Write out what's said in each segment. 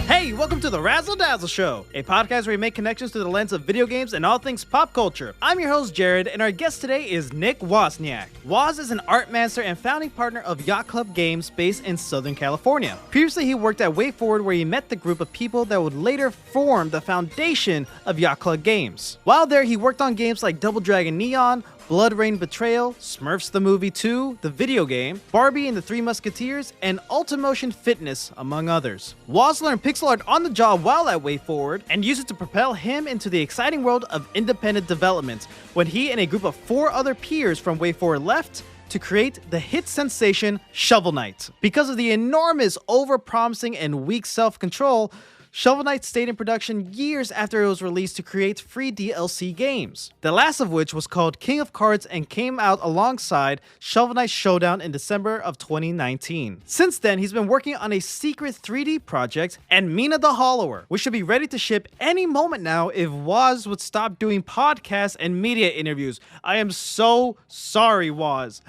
Hey, welcome to the Razzle Dazzle Show, a podcast where we make connections through the lens of video games and all things pop culture. I'm your host, Jared, and our guest today is Nick Wozniak. Woz is an art master and founding partner of Yacht Club Games based in Southern California. Previously, he worked at WayForward, where he met the group of people that would later form the foundation of Yacht Club Games. While there, he worked on games like Double Dragon Neon, Blood Rain Betrayal, Smurfs the Movie 2, the video game, Barbie and the Three Musketeers, and Ultramotion Fitness, among others. Woz learned pixel art on the job while at WayForward and used it to propel him into the exciting world of independent development when he and a group of 4 other peers from WayForward left to create the hit sensation Shovel Knight. Because of the enormous over-promising and weak self-control, Shovel Knight stayed in production years after it was released to create free DLC games, the last of which was called King of Cards and came out alongside Shovel Knight Showdown in December of 2019. Since then, he's been working on a secret 3D project and Mina the Hollower, which should be ready to ship any moment now if Woz would stop doing podcasts and media interviews. I am so sorry, Woz.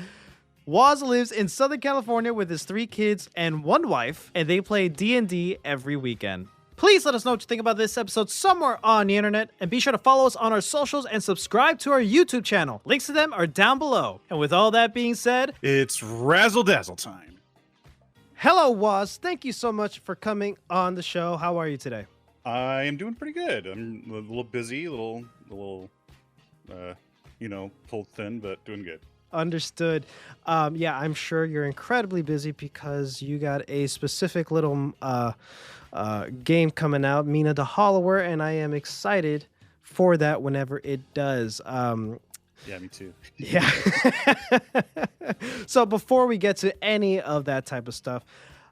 Woz lives in Southern California with his 3 kids and 1 wife, and they play D&D every weekend. Please let us know what you think about this episode somewhere on the internet, and be sure to follow us on our socials and subscribe to our YouTube channel. Links to them are down below. And with all that being said, it's Razzle Dazzle time. Hello, Woz. Thank you so much for coming on the show. How are you today? I am doing pretty good. I'm a little busy, a little, pulled thin, but doing good. Understood. Yeah, I'm sure you're incredibly busy because you got a specific little game coming out, Mina the Hollower, and I am excited for that whenever it does. Yeah, me too. Yeah. So before we get to any of that type of stuff,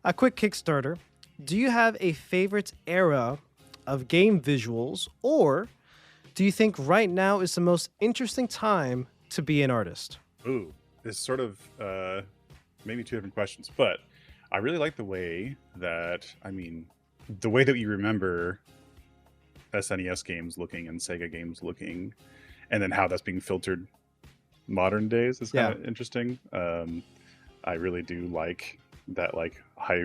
a quick Kickstarter. Do you have a favorite era of game visuals, or do you think right now is the most interesting time to be an artist? Ooh, it's sort of maybe 2 different questions, but I really like the way that you remember SNES games looking and Sega games looking, and then how that's being filtered modern days is kind of interesting. I really do like that, like, high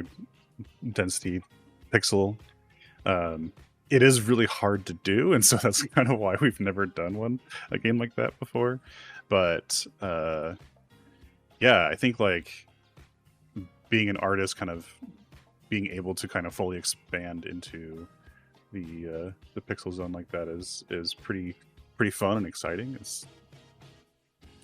density pixel. It is really hard to do, and so that's kind of why we've never done a game like that before. But I think like being an artist, kind of being able to kind of fully expand into the pixel zone like that is pretty fun and exciting. It's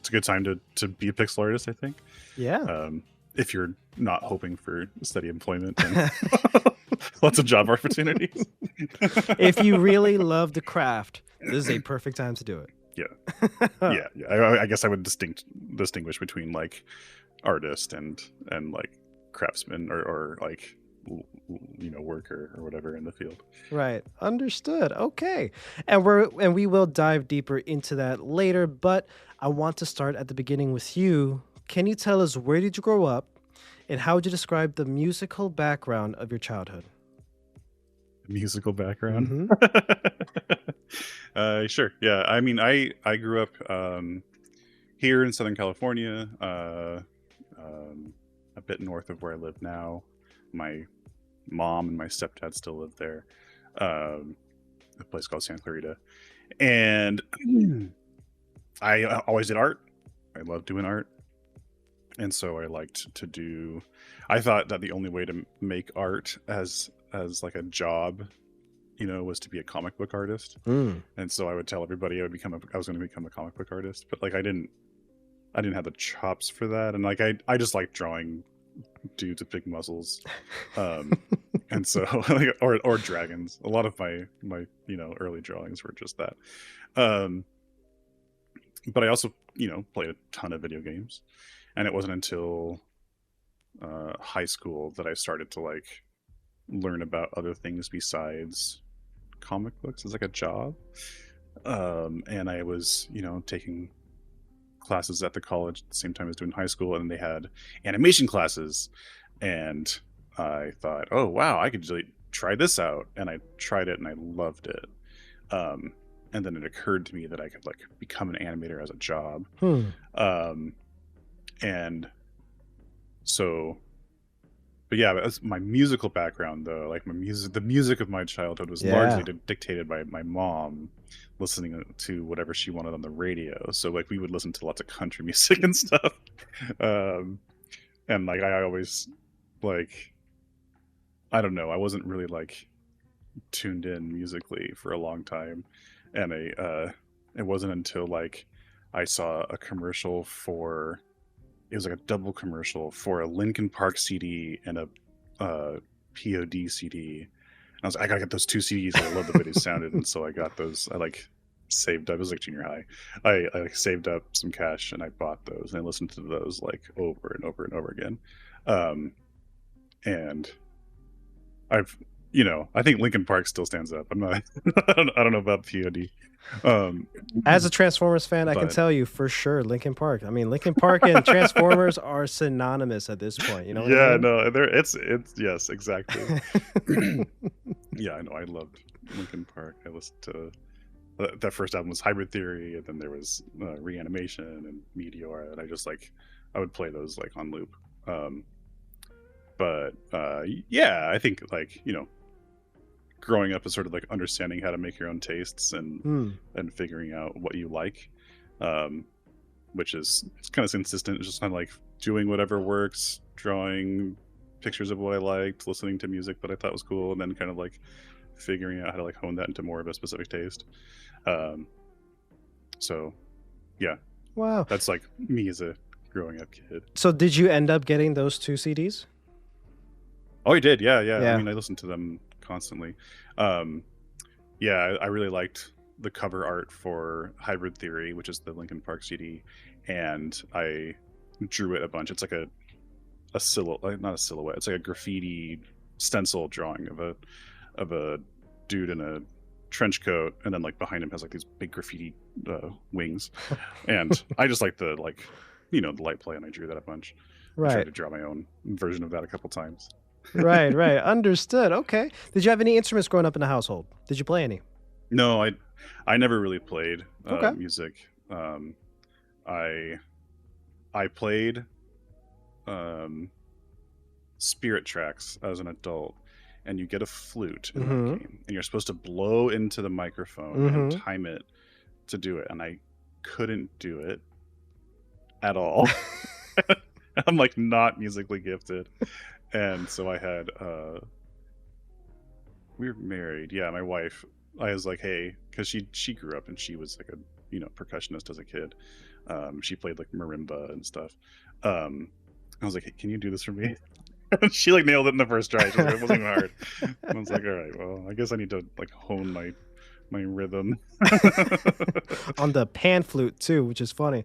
a good time to be a pixel artist, I think. Yeah. If you're not hoping for steady employment and lots of job opportunities. If you really love the craft, this is a perfect time to do it. Yeah. I guess I would distinguish between like artist and like craftsman or like worker or whatever in the field. Right. Understood. Okay. And we will dive deeper into that later, but I want to start at the beginning with you. Can you tell us, where did you grow up and how would you describe the musical background of your childhood? Musical background? Mm-hmm. Sure. Yeah. I mean, I grew up here in Southern California, a bit north of where I live now. My mom and my stepdad still live there, a place called Santa Clarita. And I always did art. I loved doing art. And so I thought that the only way to make art as like a job, was to be a comic book artist. And so I would tell everybody I was going to become a comic book artist, but like I didn't have the chops for that. And like I just like drawing dudes with big muscles, and so like, or dragons. A lot of my early drawings were just that. But I also played a ton of video games, and it wasn't until high school that I started to like learn about other things besides comic books as like a job. And I was taking classes at the college at the same time I was doing high school, and they had animation classes, and I thought, oh wow, I could really try this out. And I tried it and I loved it. And then it occurred to me that I could like become an animator as a job. And so but yeah, that's my musical background though. Like the music of my childhood was largely Yeah. dictated by my mom listening to whatever she wanted on the radio. So like we would listen to lots of country music and stuff. Um, and like I always like I don't know, I wasn't really like tuned in musically for a long time, and it wasn't until like I saw a commercial for it was like a double commercial for a Linkin Park CD and a POD CD. And I was like, I gotta get those two CDs. I love the way they sounded, and so I got those. I like saved up. It was like junior high. I like saved up some cash and I bought those and I listened to those like over and over and over again. Um, and I've I think Linkin Park still stands up. I'm not. I don't know about POD. As a Transformers fan, I can But- tell you for sure, Linkin Park. I mean, Linkin Park and Transformers are synonymous at this point. You know what I mean? no, it's yes, exactly. Yeah, I know. I loved Linkin Park. I listened to that first album was Hybrid Theory, and then there was Reanimation and Meteor, and I would play those like on loop. But yeah, I think like growing up is sort of like understanding how to make your own tastes and figuring out what you like, which is it's kind of consistent. It's just kind of like doing whatever works, drawing pictures of what I liked, listening to music that I thought was cool, and then kind of like figuring out how to like hone that into more of a specific taste. So yeah, Wow. that's like me as a growing up kid. So did you end up getting those two CDs? Oh, I did. Yeah. Yeah. I mean, I listened to them constantly. Yeah, I really liked the cover art for Hybrid Theory, which is the Linkin Park CD, and I drew it a bunch. It's like a silhouette, not a silhouette. It's like a graffiti stencil drawing of a dude in a trench coat, and then like behind him has like these big graffiti wings. And I just like the the light play, and I drew that a bunch. I tried Right. to draw my own version of that a couple times. Right. Understood. Okay. Did you have any instruments growing up in the household? Did you play any? No, I never really played Okay. music. I played Spirit Tracks as an adult, and you get a flute in Mhm. that game, and you're supposed to blow into the microphone and time it to do it, and I couldn't do it at all. I'm like not musically gifted, and so I had we were married. Yeah, my wife. I was like, hey, because she grew up and she was like a percussionist as a kid. She played like marimba and stuff. I was like, hey, can you do this for me? She like nailed it in the first try. She was like, it wasn't even hard. And I was like, all right, well, I guess I need to like hone my rhythm. On the pan flute too, which is funny.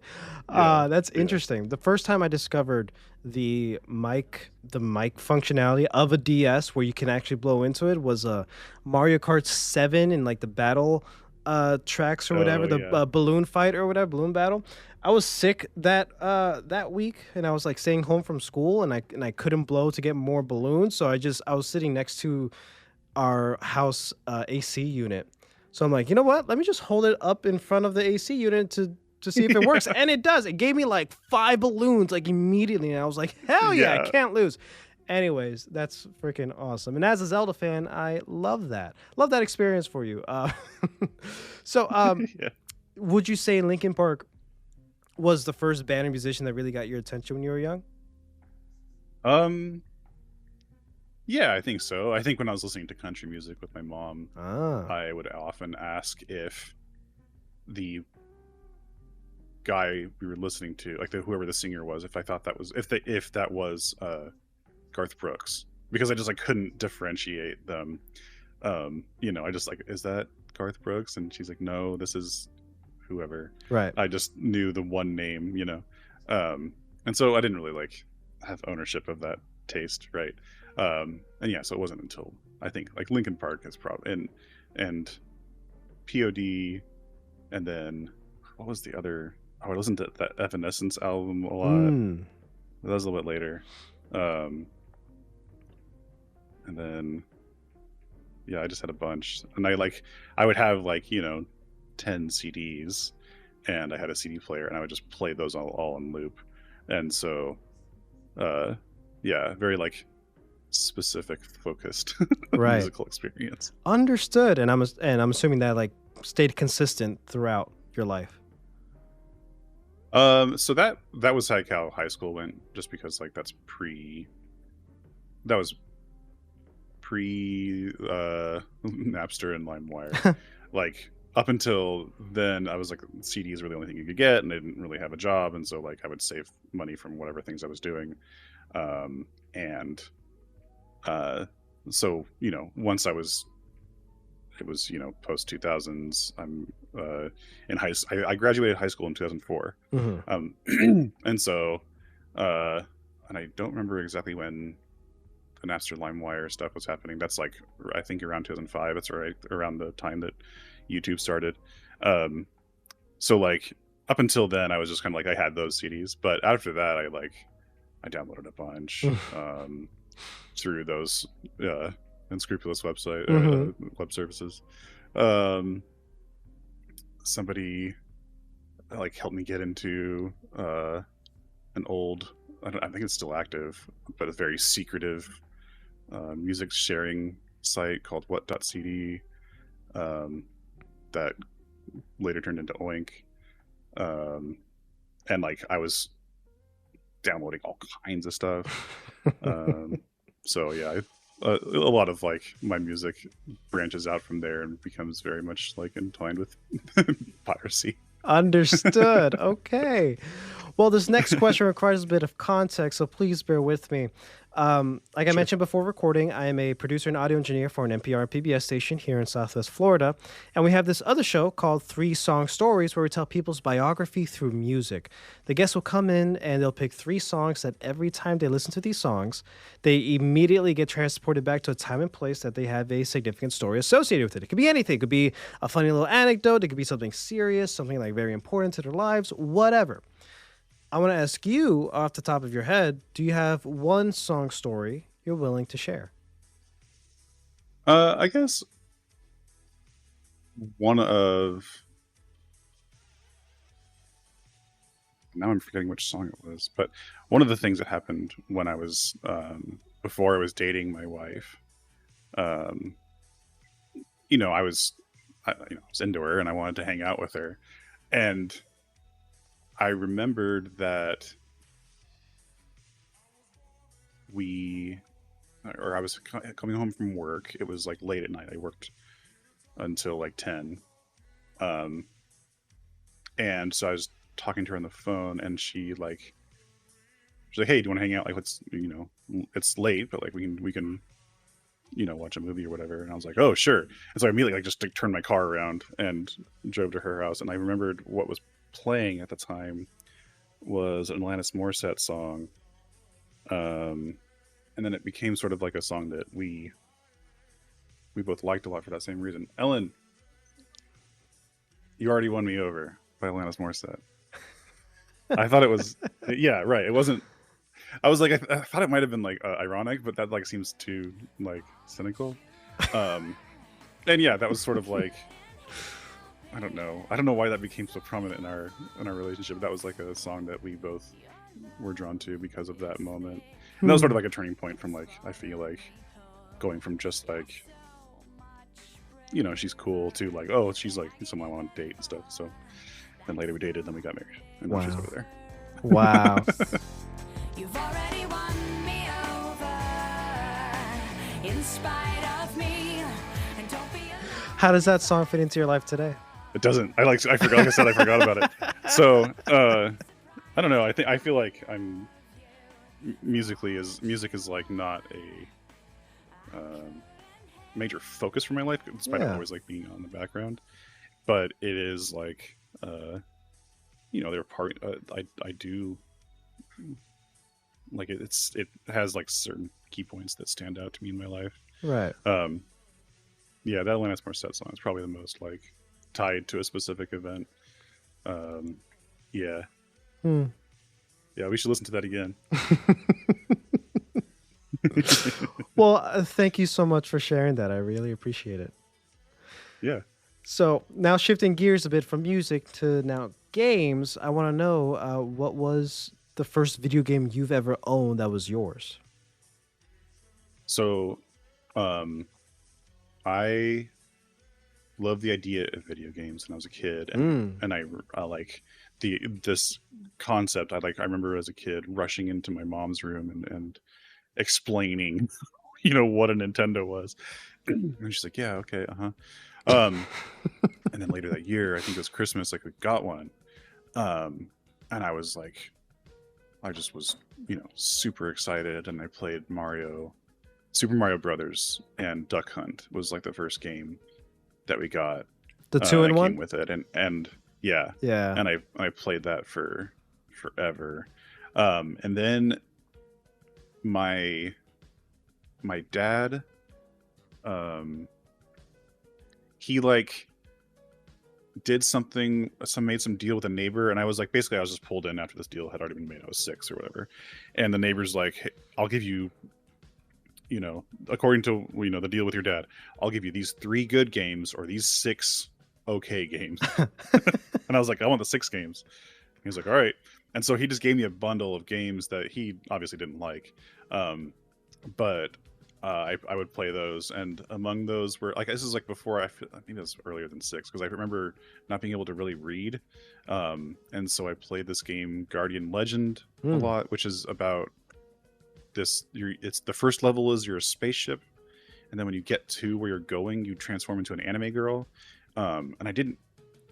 Yeah, That's yeah. interesting. The first time I discovered the mic functionality of a DS where you can actually blow into it was Mario Kart 7 in like the battle tracks or whatever, Oh, the yeah. balloon fight or whatever, balloon battle. I was sick that week, and I was like staying home from school, and I couldn't blow to get more balloons, so I was sitting next to our house AC unit. So I'm like, you know what? Let me just hold it up in front of the AC unit to see if it works. And it does. It gave me like 5 balloons like immediately. And I was like, hell yeah, I Yeah. can't lose. Anyways, that's freaking awesome. And as a Zelda fan, I love that. Love that experience for you. So Yeah. would you say Linkin Park was the first band or musician that really got your attention when you were young? Yeah, I think so. I think when I was listening to country music with my mom, Ah. I would often ask if the guy we were listening to, like whoever the singer was, if I thought that was if that was Garth Brooks, because I just like couldn't differentiate them. I just like, is that Garth Brooks? And she's like, no, this is whoever. Right. I just knew the one name, and so I didn't really like have ownership of that taste, right? And yeah, so it wasn't until I think like Linkin Park is probably and POD, and then what was the other? Oh, I listened to that Evanescence album a lot. Mm. That was a little bit later, and then yeah, I just had a bunch, and I would have like 10 CDs, and I had a CD player, and I would just play those all in loop, and so yeah, very like specific focused Right. musical experience. Understood. And I'm assuming that like stayed consistent throughout your life. So that was like how high school went, just because like that was pre Napster and LimeWire. Like up until then, I was like, CDs were the only thing you could get, and I didn't really have a job, and so like I would save money from whatever things I was doing, and so once it was post 2000s. I'm in I graduated high school in 2004, and so and I don't remember exactly when the Napster LimeWire stuff was happening. That's like I think around 2005. It's right around the time that YouTube started. So like up until then, I was just kind of like I had those CDs, but after that, I downloaded a bunch through those unscrupulous web services. Somebody like helped me get into an old, I think it's still active, but a very secretive music sharing site called what.cd that later turned into Oink. And like I was downloading all kinds of stuff. So yeah, a lot of like my music branches out from there and becomes very much like entwined with piracy. Understood. Okay. Well, this next question requires a bit of context, so please bear with me. Like I mentioned before recording, I am a producer and audio engineer for an NPR PBS station here in Southwest Florida. And we have this other show called 3 Song Stories where we tell people's biography through music. The guests will come in and they'll pick 3 songs that every time they listen to these songs, they immediately get transported back to a time and place that they have a significant story associated with it. It could be anything. It could be a funny little anecdote. It could be something serious, something like very important to their lives, whatever. I want to ask you off the top of your head, do you have one song story you're willing to share? I guess one of... Now I'm forgetting which song it was, but one of the things that happened when I was, before I was dating my wife, I was into her and I wanted to hang out with her. And I remembered that I was coming home from work. It was like late at night. I worked until like 10. And so I was talking to her on the phone and she's like, hey, do you want to hang out? Like, let's, it's late, but like we can, watch a movie or whatever. And I was like, oh, sure. And so I immediately just turned my car around and drove to her house. And I remembered what was playing at the time was an Alanis Morissette song, and then it became sort of like a song that we both liked a lot for that same reason. Ellen, You Already Won Me Over by Alanis Morissette. I thought it was yeah, right. It wasn't. I was like, I thought it might have been like ironic, but that like seems too like cynical. And yeah, that was sort of like, I don't know why that became so prominent in our relationship. That was like a song that we both were drawn to because of that moment. And that was sort of like a turning point from like, I feel like going from just like, she's cool to like, oh, she's like someone I want to date and stuff. So then later we dated, then we got married, and now she's over there. Wow. You've already won me over in spite of me, and don't be How does that song fit into your life today? It doesn't. I forgot. Like I said, I forgot about it. So I don't know. I feel like I'm music is like not a major focus for my life, despite always like being on the background. But it is like they're part. I do like it. It has like certain key points that stand out to me in my life. Right. Yeah, that Alanis Morissette song is probably the most like tied to a specific event. Yeah. Yeah, we should listen to that again. Well, thank you so much for sharing that. I really appreciate it. Yeah. So now shifting gears a bit from music to now games, I want to know what was the first video game you've ever owned that was yours? So, I love the idea of video games when I was a kid, and I like this concept. I remember as a kid rushing into my mom's room and explaining, what a Nintendo was, and she's like, "Yeah, okay, and then later that year, I think it was Christmas, like we got one, and I was like, I just was, super excited, and I played Super Mario Brothers, and Duck Hunt was like the first game that we got. The That 2-in-1 came with it, and yeah, Yeah. and I played that for forever, and then my dad, he like did made some deal with a neighbor, and I was like, basically I was just pulled in after this deal had already been made. I was 6 or whatever, and the neighbor's like, "Hey, I'll give you, according to the deal with your dad, I'll give you these 3 good games or these 6 okay games." And I was like, "I want the 6 games." He was like, "All right." And so he just gave me a bundle of games that he obviously didn't like, but I would play those, and among those were like, this is like before I think it was earlier than 6, because I remember not being able to really read, and so I played this game Guardian Legend a lot, which is about this. It's the first level is you're a spaceship, and then when you get to where you're going, you transform into an anime girl, and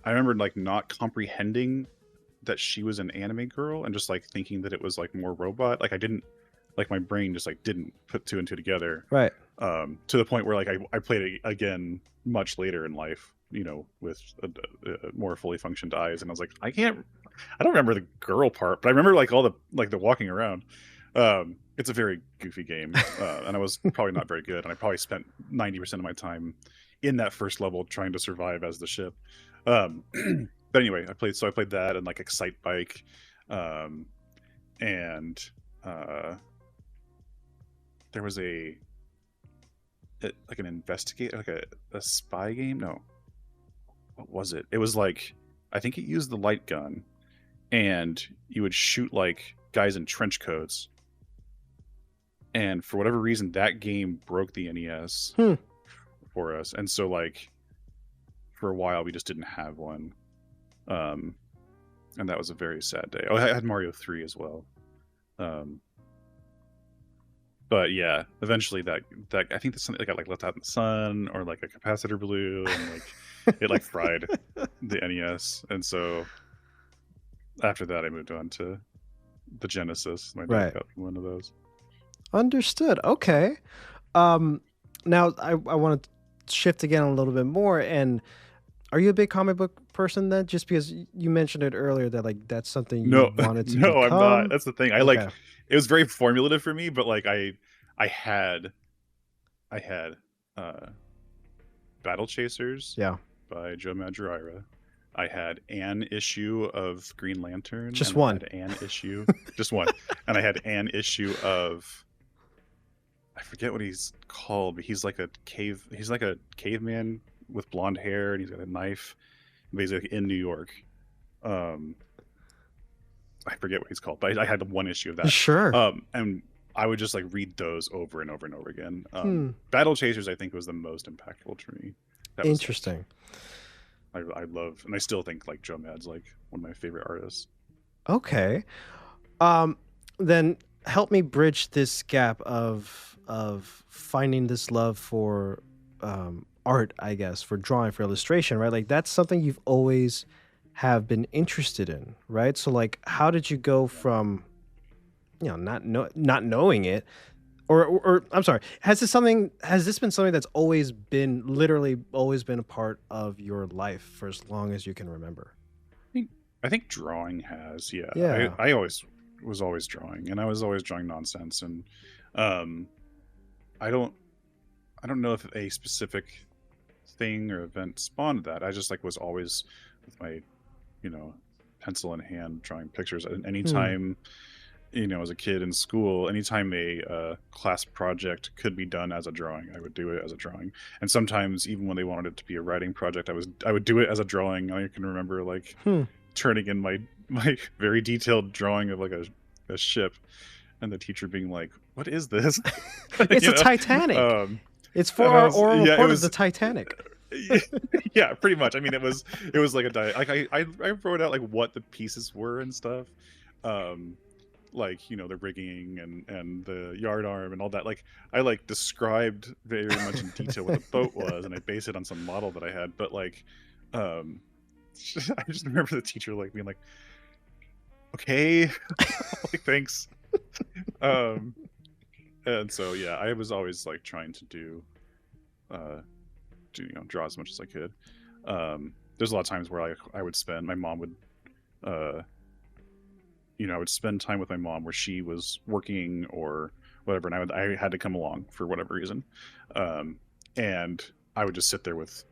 I remember like not comprehending that she was an anime girl and just like thinking that it was like more robot. Like I didn't, like my brain just like didn't put 2 and 2 together, Right. to the point where like I played it again much later in life, with a more fully functioned eyes, and I was like, I don't remember the girl part, but I remember like all the walking around. It's a very goofy game, and I was probably not very good, and I probably spent 90% of my time in that first level trying to survive as the ship. But anyway, I played that and like Excite Bike, and there was like an investigate, like a spy game. No, what was it? It was like, I think it used the light gun, and you would shoot like guys in trench coats. And for whatever reason, that game broke the NES for us, and so like for a while we just didn't have one, and that was a very sad day. Oh, I had Mario 3 as well. But yeah, eventually that I think that's something that got like left out in the sun, or like a capacitor blew, and like it like fried the NES, and so after that I moved on to the Genesis. My dad got one of those. Understood. Okay. Now I want to shift again a little bit more. And are you a big comic book person then? Just because you mentioned it earlier that like that's something you wanted to No, become? I'm not. That's the thing. I like it was very formulative for me, but like I had Battle Chasers by Joe Madureira. I had an issue of Green Lantern. Just one. I had an issue. Just one. And I had an issue of, I forget what he's called, but he's like a caveman with blonde hair, and he's got a knife, basically in New York. I forget what he's called, but I had one issue of that. Sure. And I would just like read those over and over and over again. Battle Chasers, I think, was the most impactful to me. That was, interesting. I love, and I still think like Joe Mad's like one of my favorite artists. Okay. Then help me bridge this gap of finding this love for art, I guess, for drawing, for illustration, right? Like that's something you've always have been interested in, right? So like how did you go from not knowing it, or I'm sorry, has this been something that's literally always been a part of your life for as long as you can remember? I think drawing has, yeah. I was always drawing, and I was always drawing nonsense, and I don't know if a specific thing or event spawned that. I just like was always with my pencil in hand drawing pictures, and anytime as a kid in school, anytime a class project could be done as a drawing, I would do it as a drawing. And sometimes even when they wanted it to be a writing project, I would do it as a drawing. I can remember like turning in my very detailed drawing of like a ship, and the teacher being like, "What is this?" It's a Titanic. It's for our oral report of the Titanic. Yeah, pretty much. I mean, it was like a like I wrote out like what the pieces were and stuff, like the rigging and the yard arm and all that. Like I like described very much in detail what the boat was, and I based it on some model that I had. But like, I just remember the teacher like being like, "Okay, like thanks." And so yeah, I was always like trying to do draw as much as I could. There's a lot of times where I would spend, my mom would I would spend time with my mom where she was working or whatever, and I had to come along for whatever reason, and I would just sit there with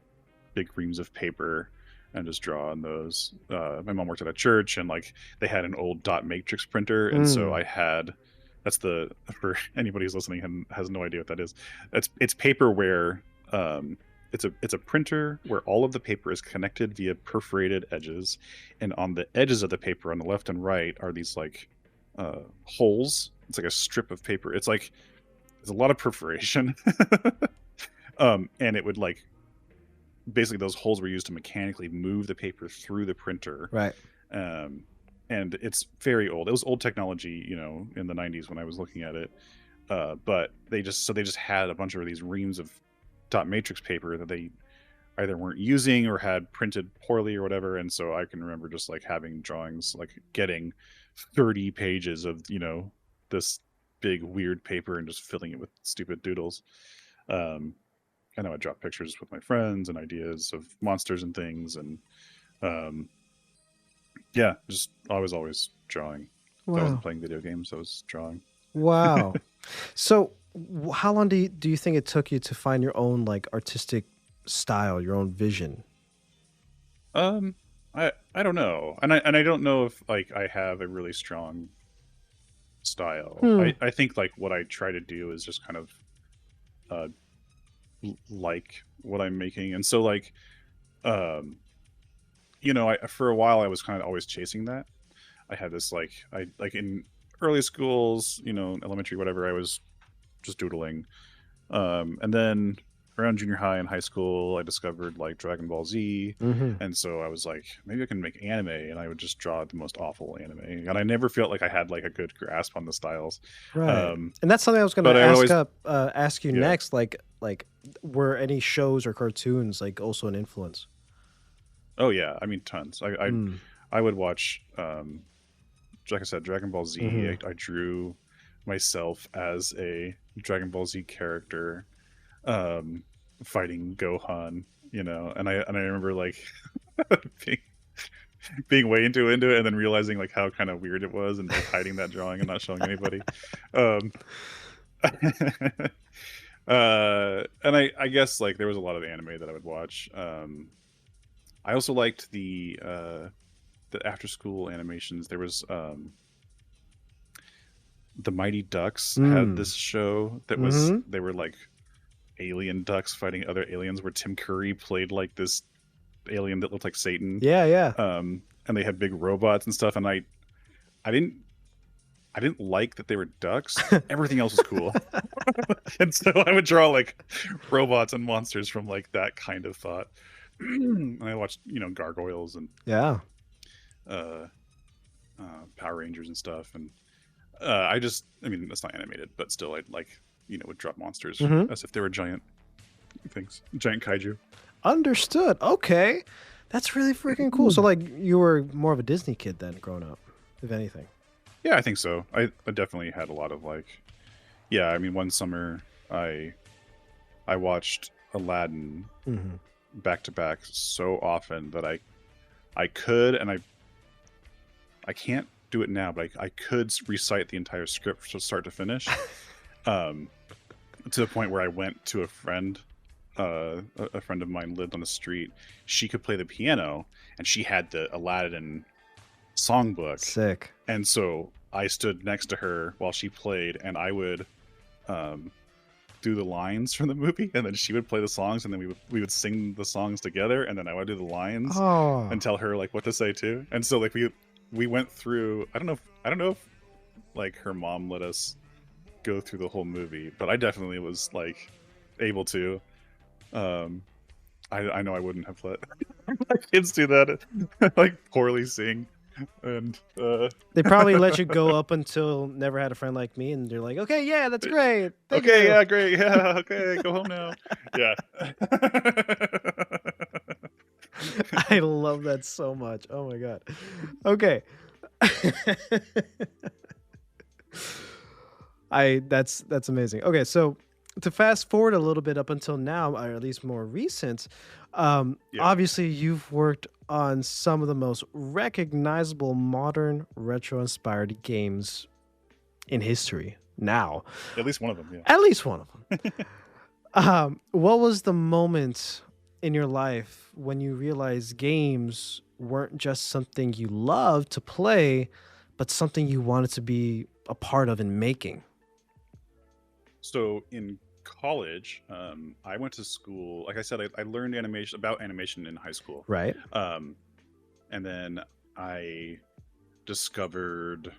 big reams of paper and just draw on those. My mom worked at a church, and like they had an old dot matrix printer, and so I had, for anybody who's listening and has no idea what that is, it's paper where it's a printer where all of the paper is connected via perforated edges, and on the edges of the paper on the left and right are these like holes. It's like a strip of paper. It's like there's a lot of perforation. And it would like, basically those holes were used to mechanically move the paper through the printer. Right. And it's very old. It was old technology, in the 90s when I was looking at it. But they just had a bunch of these reams of dot matrix paper that they either weren't using or had printed poorly or whatever. And so I can remember just like having drawings, like getting 30 pages of, this big weird paper and just filling it with stupid doodles. And I would draw pictures with my friends and ideas of monsters and things. And yeah, just I was always drawing. Wow. I wasn't playing video games, I was drawing. Wow. So how long do you think it took you to find your own like artistic style, your own vision? I don't know, and I don't know if like I have a really strong style. I think like what I try to do is just kind of like what I'm making, and so like I for a while I was kind of always chasing that. I had this like in early schools, elementary, whatever, I was just doodling. And then around junior high and high school, I discovered like Dragon Ball Z. And so I was like, maybe I can make anime, and I would just draw the most awful anime. And I never felt like I had like a good grasp on the styles. Right. And that's something I was going to ask you next. Like were any shows or cartoons like also an influence? Oh yeah. I mean, tons. I would watch, like I said, Dragon Ball Z. I drew myself as a Dragon Ball Z character, fighting Gohan, and I remember like being way into it and then realizing like how kind of weird it was and like hiding that drawing and not showing anybody. And I guess like there was a lot of anime that I would watch. I also liked the after school animations. There was the Mighty Ducks had this show that was they were like alien ducks fighting other aliens, where Tim Curry played like this alien that looked like Satan. Yeah. And they had big robots and stuff, and I didn't like that they were ducks. Everything else was cool. And so I would draw like robots and monsters from like that kind of thought. And I watched, gargoyles and Power Rangers and stuff, and I mean, that's not animated, but still, I'd like, would drop monsters as if they were giant things, giant kaiju. Understood. Okay, that's really freaking cool. So, like, you were more of a Disney kid then, growing up, if anything. Yeah, I think so. I definitely had a lot of like, yeah. I mean, one summer I watched Aladdin back to back so often that I could, and I can't do it now, but I could recite the entire script from start to finish, to the point where I went to a friend of mine lived on the street. She could play the piano, and she had the Aladdin songbook. Sick. And so I stood next to her while she played, and I would do the lines from the movie, and then she would play the songs, and then we would sing the songs together, and then I would do the lines and tell her like what to say too. And so like we went through, I don't know if like her mom let us go through the whole movie, but I definitely was like able to. I know I wouldn't have let my kids do that, like poorly sing, and They probably let you go up until Never Had a Friend Like Me, and they're like, okay, yeah, that's great. Thank okay, you. yeah, great, yeah, okay, go home now. Yeah. I love that so much. Oh my god. Okay. That's amazing. Okay, so to fast forward a little bit up until now, or at least more recent, Yeah. obviously you've worked on some of the most recognizable modern retro-inspired games in history. Now, At least one of them, yeah. at least one of them. What was the moment in your life when you realized games weren't just something you loved to play, but something you wanted to be a part of in making? So in college, I went to school. Like I said, I learned animation in high school. Right. And then I discovered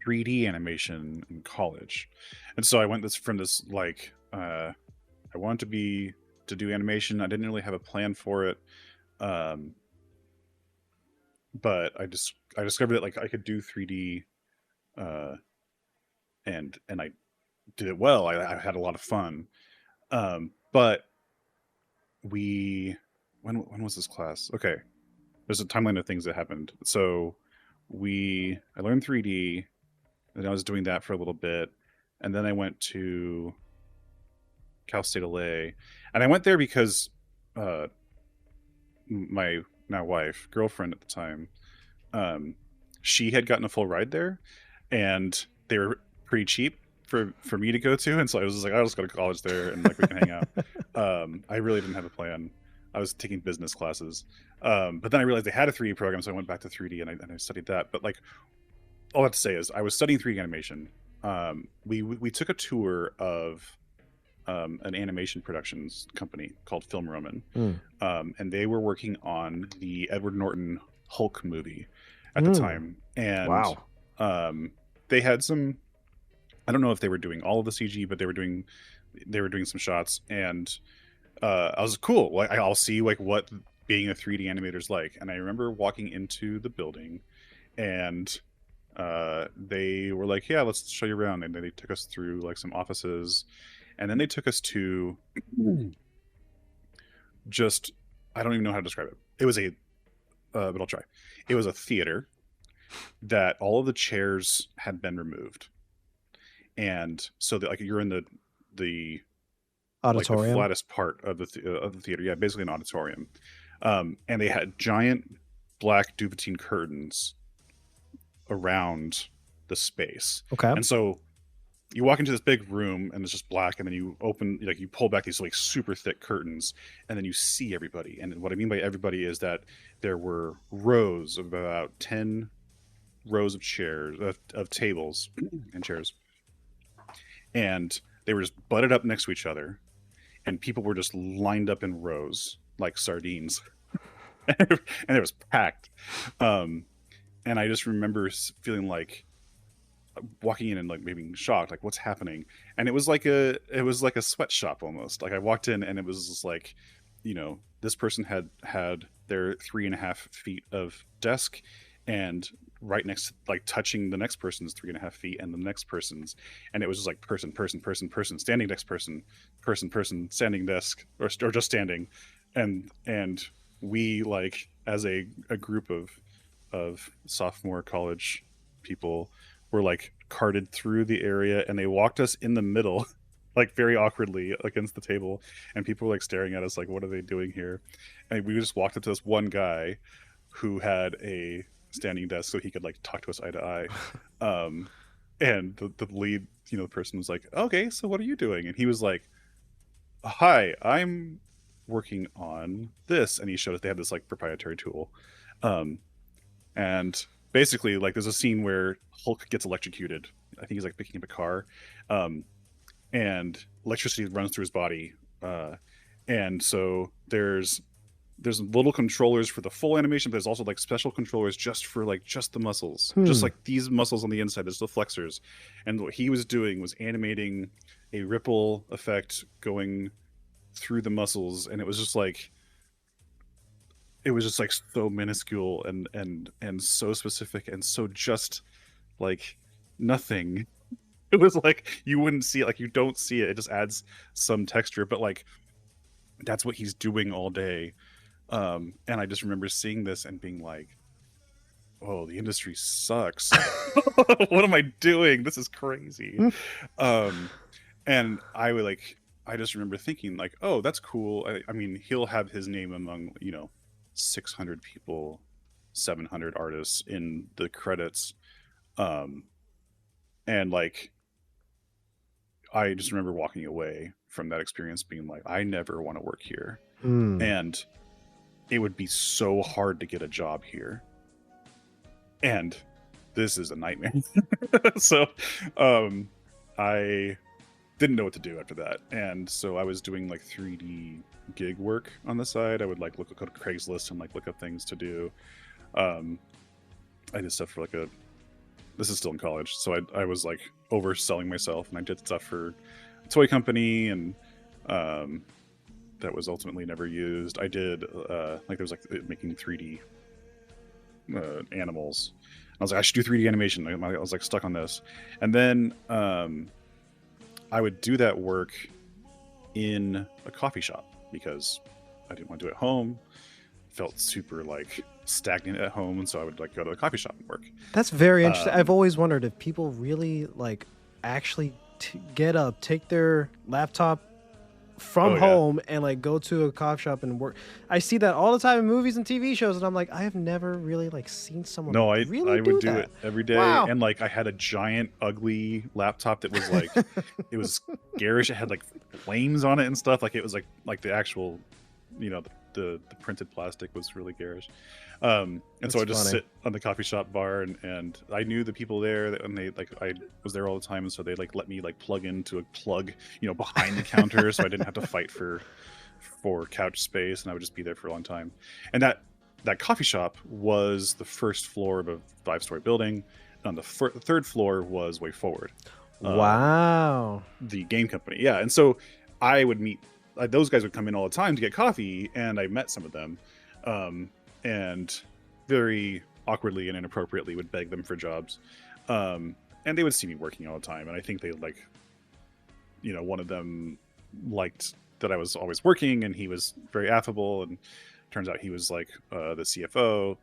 3D animation in college, and so I went from this like I wanted to do animation. I didn't really have a plan for it, but I discovered that like I could do 3D, and I did it well. I had a lot of fun, but when was this class? Okay, there's a timeline of things that happened. So I learned 3D, and I was doing that for a little bit, and then I went to Cal State LA, and I went there because my now wife, girlfriend at the time, she had gotten a full ride there, and they were pretty cheap for me to go to, and so I was just like, I'll just go to college there, and like we can hang out. I really didn't have a plan. I was taking business classes, but then I realized they had a 3D program, so I went back to 3D and I studied that. But like, all I have to say is I was studying 3D animation. We took a tour of an animation productions company called Film Roman, and they were working on the Edward Norton Hulk movie at the time. And Wow. they had some. I don't know if they were doing all of the CG, but they were doing some shots, and I was cool. Like I'll see like what being a 3D animator is like. And I remember walking into the building, and they were like, "Yeah, let's show you around." And then they took us through like some offices, and then they took us to just I don't even know how to describe it. It was but I'll try. It was a theater that all of the chairs had been removed, and so that like you're in the Auditorium. like the flattest part of the theater. Yeah, basically an auditorium. And they had giant black duvetine curtains around the space. Okay. And so you walk into this big room and it's just black, and then you you pull back these like super thick curtains, and then you see everybody. And what I mean by everybody is that there were rows of about 10 rows of chairs, of tables and chairs. And they were just butted up next to each other, and people were just lined up in rows like sardines. And it was packed. And I just remember feeling like walking in and like being shocked, like what's happening. And it was like a sweatshop almost. Like I walked in and it was just like, this person had their 3.5 feet of desk, and right next, like touching the next person's 3.5 feet and the next person's, and it was just like person, standing next person, standing desk, or just standing, and we like as a group of sophomore college people were like carted through the area, and they walked us in the middle like very awkwardly against the table, and people were like staring at us like, what are they doing here? And we just walked up to this one guy who had a standing desk so he could like talk to us eye to eye. And the lead, the person was like, okay, so what are you doing? And he was like, hi, I'm working on this. And he showed us they had this like proprietary tool. And basically like there's a scene where Hulk gets electrocuted. I think he's like picking up a car. And electricity runs through his body. And so there's there's little controllers for the full animation, but there's also like special controllers just for like just the muscles, just like these muscles on the inside. There's the flexors, and what he was doing was animating a ripple effect going through the muscles, and it was just like so minuscule and so specific and so just like nothing. It was like you wouldn't see it, like you don't see it. It just adds some texture, but like that's what he's doing all day. And I just remember seeing this and being like, oh, the industry sucks. What am I doing? This is crazy. And I just remember thinking like, oh, that's cool. I mean, he'll have his name among, 600 people, 700 artists in the credits. And like, I just remember walking away from that experience being like, I never want to work here. And it would be so hard to get a job here. And this is a nightmare. So I didn't know what to do after that. And so I was doing like 3D gig work on the side. I would like look at Craigslist and like look up things to do. I did stuff for this is still in college, so I was like overselling myself, and I did stuff for a toy company, and that was ultimately never used. I did there was like making 3D animals. I was like, I should do 3D animation. I was like stuck on this, and then I would do that work in a coffee shop because I didn't want to do it at home. Felt super like stagnant at home, and so I would like go to the coffee shop and work. That's very interesting. I've always wondered if people really like actually get up, take their laptop from home and like go to a coffee shop and work. I see that all the time in movies and TV shows, and I'm like, I have never really like seen someone. No, I really would do that. it every day. Wow. And like I had a giant ugly laptop that was like it was garish. It had like flames on it and stuff. Like it was like the actual, the printed plastic was really garish. And That's so I just funny. sit on the coffee shop bar, and I knew the people there, and they like I was there all the time, and so they like let me like plug into a plug, behind the counter, so I didn't have to fight for couch space, and I would just be there for a long time. And that coffee shop was the first floor of a 5-story building. On the third floor was Way Forward. Wow. The game company, yeah. And so I would meet those guys would come in all the time to get coffee, and I met some of them. And very awkwardly and inappropriately would beg them for jobs. And they would see me working all the time. And I think they like, one of them liked that I was always working, and he was very affable, and turns out he was like the CFO.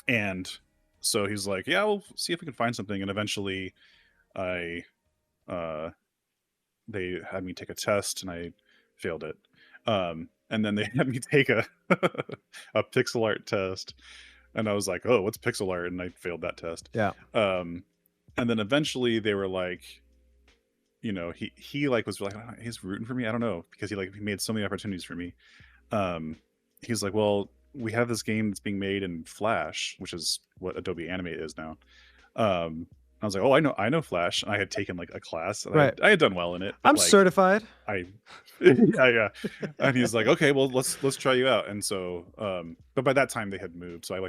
And so he's like, yeah, we'll see if we can find something. And eventually they had me take a test, and I failed it. And then they had me take a pixel art test, and I was like, "Oh, what's pixel art?" And I failed that test. Yeah. And then eventually they were like, he like was like, he's rooting for me. I don't know, because he made so many opportunities for me. He's like, well, we have this game that's being made in Flash, which is what Adobe Animate is now. I was like, oh, I know Flash. I had taken like a class, and Right. I had done well in it. But, I'm like, certified. yeah. And he's like, okay, well, let's try you out. And so, but by that time they had moved. So I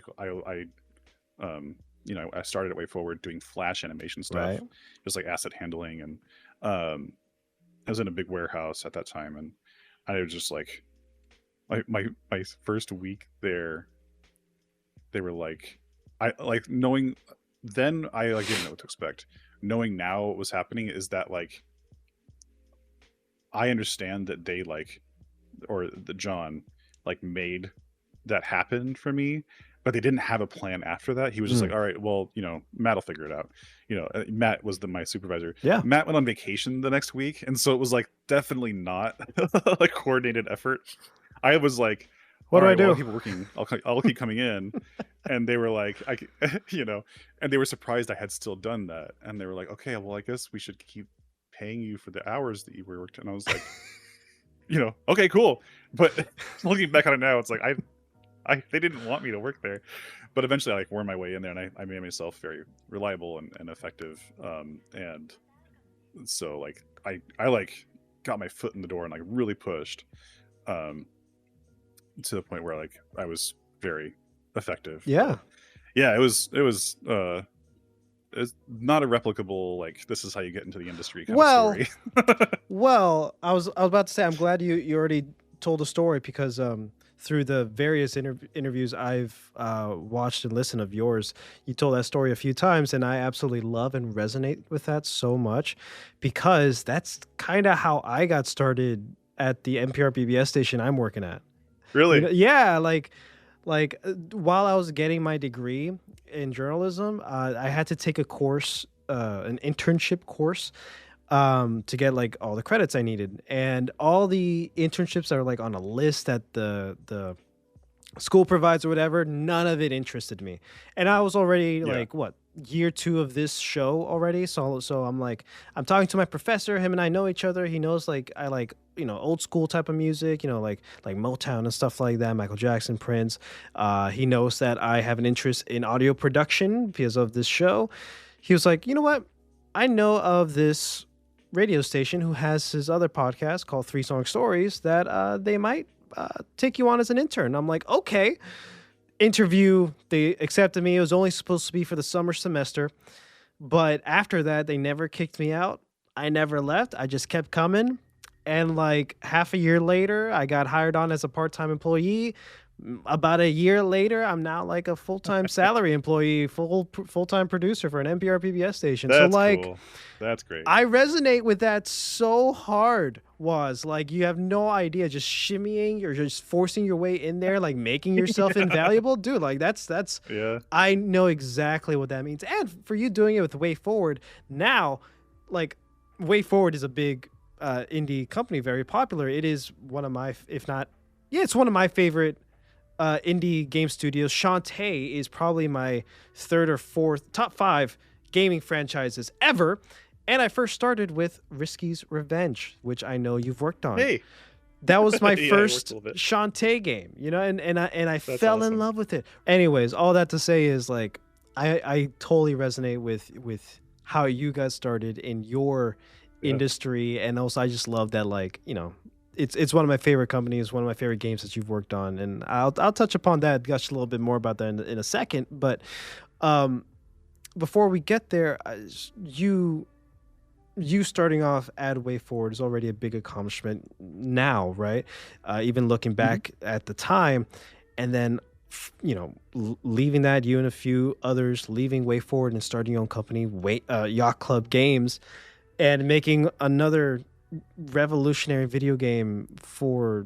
started at Way Forward doing Flash animation stuff, Right. just like asset handling. And I was in a big warehouse at that time, and I was just like, my first week there, they were like, knowing. Then I didn't know what to expect. Knowing now what was happening is that like I understand that they or the John made that happen for me, but they didn't have a plan after that. He was just like, all right, well, Matt will figure it out. Matt was my supervisor. Yeah. Matt went on vacation the next week, and so it was like definitely not a coordinated effort. I was like, What do I do? I'll keep working. I'll keep coming in. And they were like, and they were surprised I had still done that. And they were like, okay, well, I guess we should keep paying you for the hours that you worked. And I was like, okay, cool. But looking back on it now, it's like, they didn't want me to work there. But eventually I wormed my way in there, and I made myself very reliable and effective. And so I got my foot in the door and really pushed. to the point where like I was very effective. Yeah. Yeah, it was it's not a replicable like this is how you get into the industry kind Well, of story. Well, I was about to say I'm glad you already told a story because through the various interviews I've watched and listened of yours, you told that story a few times, and I absolutely love and resonate with that so much because that's kind of how I got started at the NPR PBS station I'm working at. Really? Yeah, while I was getting my degree in journalism, I had to take a course, an internship course, to get like all the credits I needed, and all the internships that are like on a list that the school provides or whatever. None of it interested me, and I was already Yeah. like what year 2 of this show already. So I'm like I'm talking to my professor. Him and I know each other. He knows like I like old school type of music. Like Motown and stuff like that. Michael Jackson, Prince. He knows that I have an interest in audio production because of this show. He was like, you know what? I know of this radio station who has his other podcast called Three Song Stories that they might take you on as an intern. I'm like, okay. Interview, they accepted me. It was only supposed to be for the summer semester, but after that, they never kicked me out. I never left. I just kept coming. And like half a year later, I got hired on as a part-time employee. About a year later, I'm now like a full-time salary employee, full-time producer for an NPR PBS station. That's so like cool. That's great. I resonate with that so hard. Was like you have no idea, just shimmying, you're just forcing your way in there, like making yourself invaluable, dude. Like that's yeah. I know exactly what that means. And for you doing it with Way Forward now, like Way Forward is a big indie company, very popular. It is one of my, if not, yeah, it's one of my favorite indie game studios. Shantae is probably my third or fourth top 5 gaming franchises ever. And I first started with Risky's Revenge, which I know you've worked on. Hey. That was my Yeah, I first worked a little bit. Shantae game, and I That's fell in awesome. love with it. Anyways, all that to say is like I totally resonate with how you guys started in your industry, and also I just love that it's one of my favorite companies, one of my favorite games that you've worked on, and I'll touch upon that, gush a little bit more about that in a second. But before we get there, you starting off at Way Forward is already a big accomplishment now, right? Even looking back at the time, and then leaving that, you and a few others leaving Way Forward and starting your own company, Yacht Club Games, and making another revolutionary video game for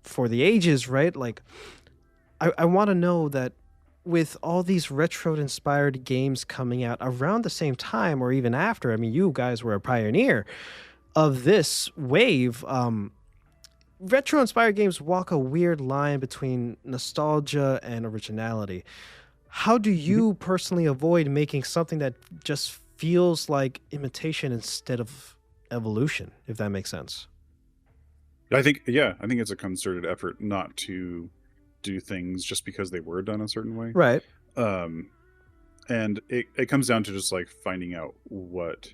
the ages, right? Like, I want to know that with all these retro-inspired games coming out around the same time or even after, I mean, you guys were a pioneer of this wave. Retro-inspired games walk a weird line between nostalgia and originality. How do you personally avoid making something that just feels like imitation instead of evolution, if that makes sense? I think it's a concerted effort not to do things just because they were done a certain way. Right. And it comes down to just like finding out what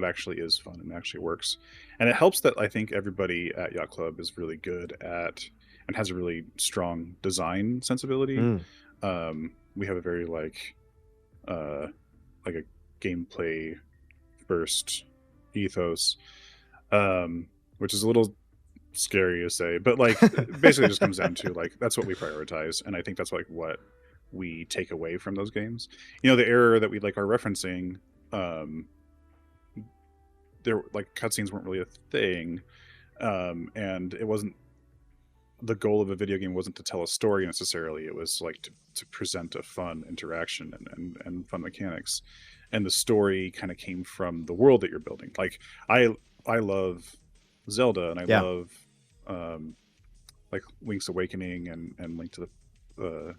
actually is fun and actually works. And it helps that I think everybody at Yacht Club is really good at and has a really strong design sensibility. We have a very like a gameplay first ethos, which is a little scary to say, but like basically it just comes down to like that's what we prioritize, and I think that's like what we take away from those games. The error that we like are referencing, there like cutscenes weren't really a thing, and it wasn't the goal of a video game wasn't to tell a story necessarily. It was like to present a fun interaction and fun mechanics, and the story kind of came from the world that you're building. Like I love Zelda, and I love like Link's Awakening and Link to the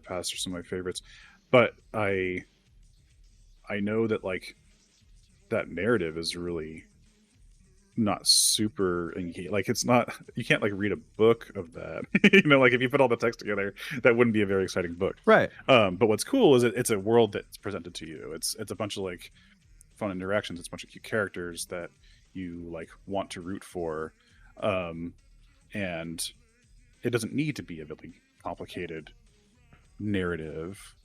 Past are some of my favorites. But I know that like that narrative is really not super engaging. Like it's not, you can't like read a book of that. Like if you put all the text together, that wouldn't be a very exciting book. Right. But what's cool is it's a world that's presented to you. It's a bunch of like fun interactions. It's a bunch of cute characters that you like want to root for, and it doesn't need to be a really complicated narrative.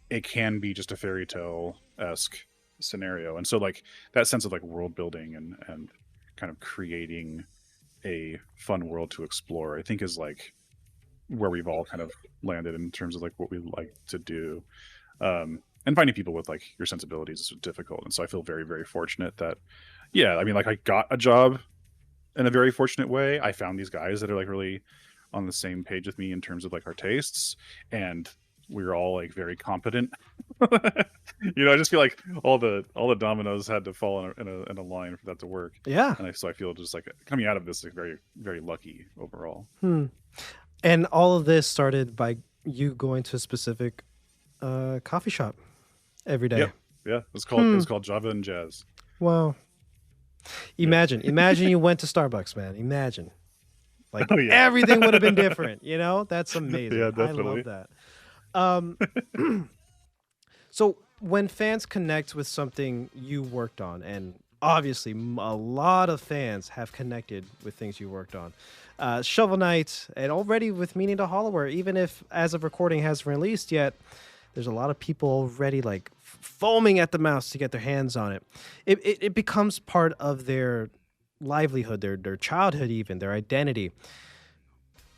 It can be just a fairy tale-esque scenario. And so like that sense of like world building and kind of creating a fun world to explore, I think is like where we've all kind of landed in terms of like what we like to do. And finding people with like your sensibilities is difficult. And so I feel very, very fortunate that, yeah, I mean, like I got a job in a very fortunate way. I found these guys that are like really on the same page with me in terms of like our tastes, and we're all like very competent. You know, I just feel like all the dominoes had to fall in a line for that to work. Yeah. And so I feel just like coming out of this like very, very lucky overall. And all of this started by you going to a specific coffee shop every day. Yeah. It was called Java and Jazz. Wow. Imagine you went to Starbucks, man. Imagine. Like everything would have been different, you know? That's amazing. Yeah, definitely. I love that. So when fans connect with something you worked on, and obviously a lot of fans have connected with things you worked on, Shovel Knight, and already with Mina the Hollower, even if as of recording hasn't released yet, there's a lot of people already like foaming at the mouth to get their hands on it. It becomes part of their livelihood, their childhood, even their identity.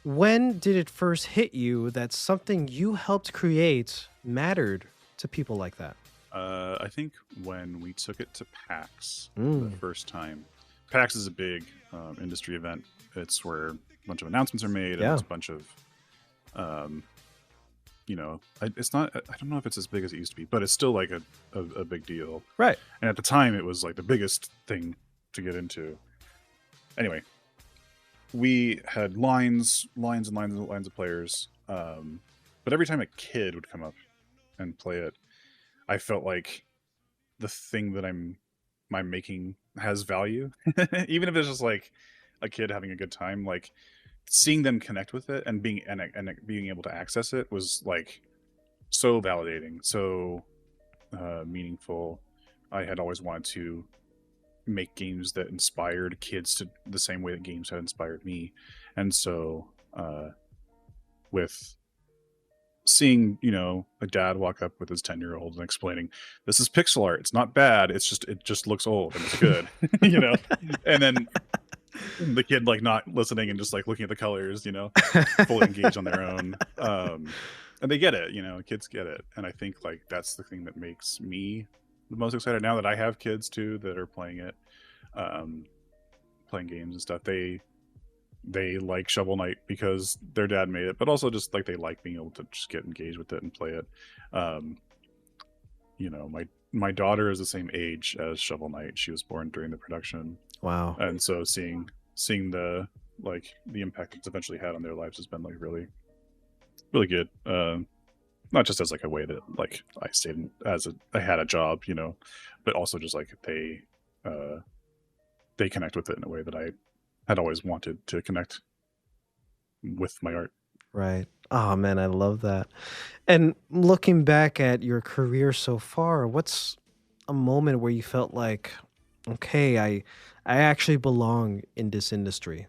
When did it first hit you that something you helped create mattered to people like that? I think when we took it to PAX the first time. PAX is a big industry event. It's where a bunch of announcements are made, and there's a bunch of you know, it's not, I don't know if it's as big as it used to be, but it's still like a big deal. Right. And at the time it was like the biggest thing to get into. Anyway, we had lines of players. But every time a kid would come up and play it, I felt like the thing that I'm making has value. Even if it's just like a kid having a good time, like seeing them connect with it and being able to access it was like so validating, so meaningful. I had always wanted to make games that inspired kids to the same way that games had inspired me. And so with seeing, you know, a dad walk up with his 10-year-old and explaining, this is pixel art, it's not bad, it just looks old and it's good. You know, and then the kid like not listening and just like looking at the colors, you know, fully engaged on their own. And they get it, you know, kids get it. And I think like that's the thing that makes me the most excited now that I have kids too that are playing it, playing games and stuff. They like Shovel Knight because their dad made it, but also just like they like being able to just get engaged with it and play it. You know, my daughter is the same age as Shovel Knight. She was born during the production. Wow. And so seeing the like the impact it's eventually had on their lives has been like really, really good. Not just as like a way that like I stayed I had a job, you know, but also just like they connect with it in a way that I had always wanted to connect with my art. Right. Oh man, I love that. And looking back at your career so far, what's a moment where you felt like, okay, I actually belong in this industry?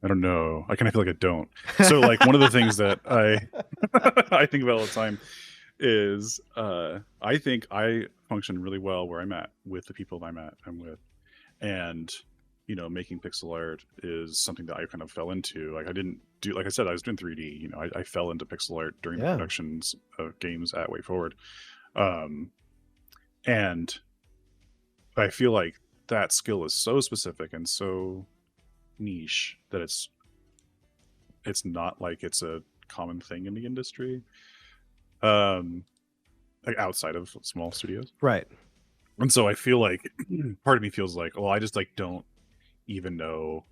I don't know. I kind of feel like I don't. So like one of the things that I think about all the time is I think I function really well where I'm at with the people I'm with. And, you know, making pixel art is something that I kind of fell into. Like I didn't do, like I said, I was doing 3D, you know, I fell into pixel art during the productions of games at Way Forward. And I feel like that skill is so specific and so niche that it's not like it's a common thing in the industry, like outside of small studios. Right. And so I feel like part of me feels like, well, I just like don't even know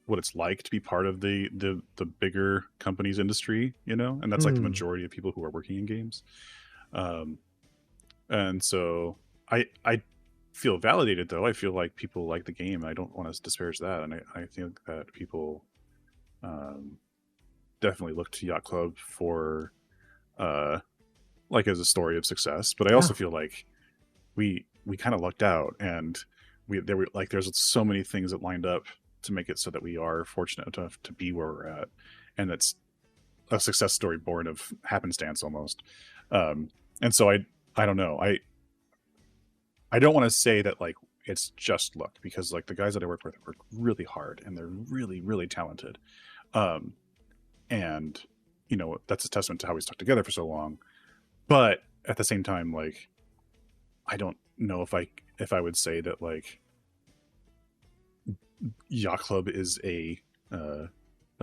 what it's like to be part of the bigger companies industry, you know, and that's like the majority of people who are working in games. And so I feel validated though. I feel like people like the game. I don't want to disparage that. And I think that people definitely look to Yacht Club for like as a story of success. But I also feel like we kind of lucked out, and there were like there's so many things that lined up to make it so that we are fortunate enough to be where we're at, and it's a success story born of happenstance almost. And so I don't know, I don't want to say that like it's just luck, because like the guys that I work with work really hard and they're really, really talented. And you know, that's a testament to how we stuck together for so long. But at the same time, like, I don't know if I would say that like Yacht Club is a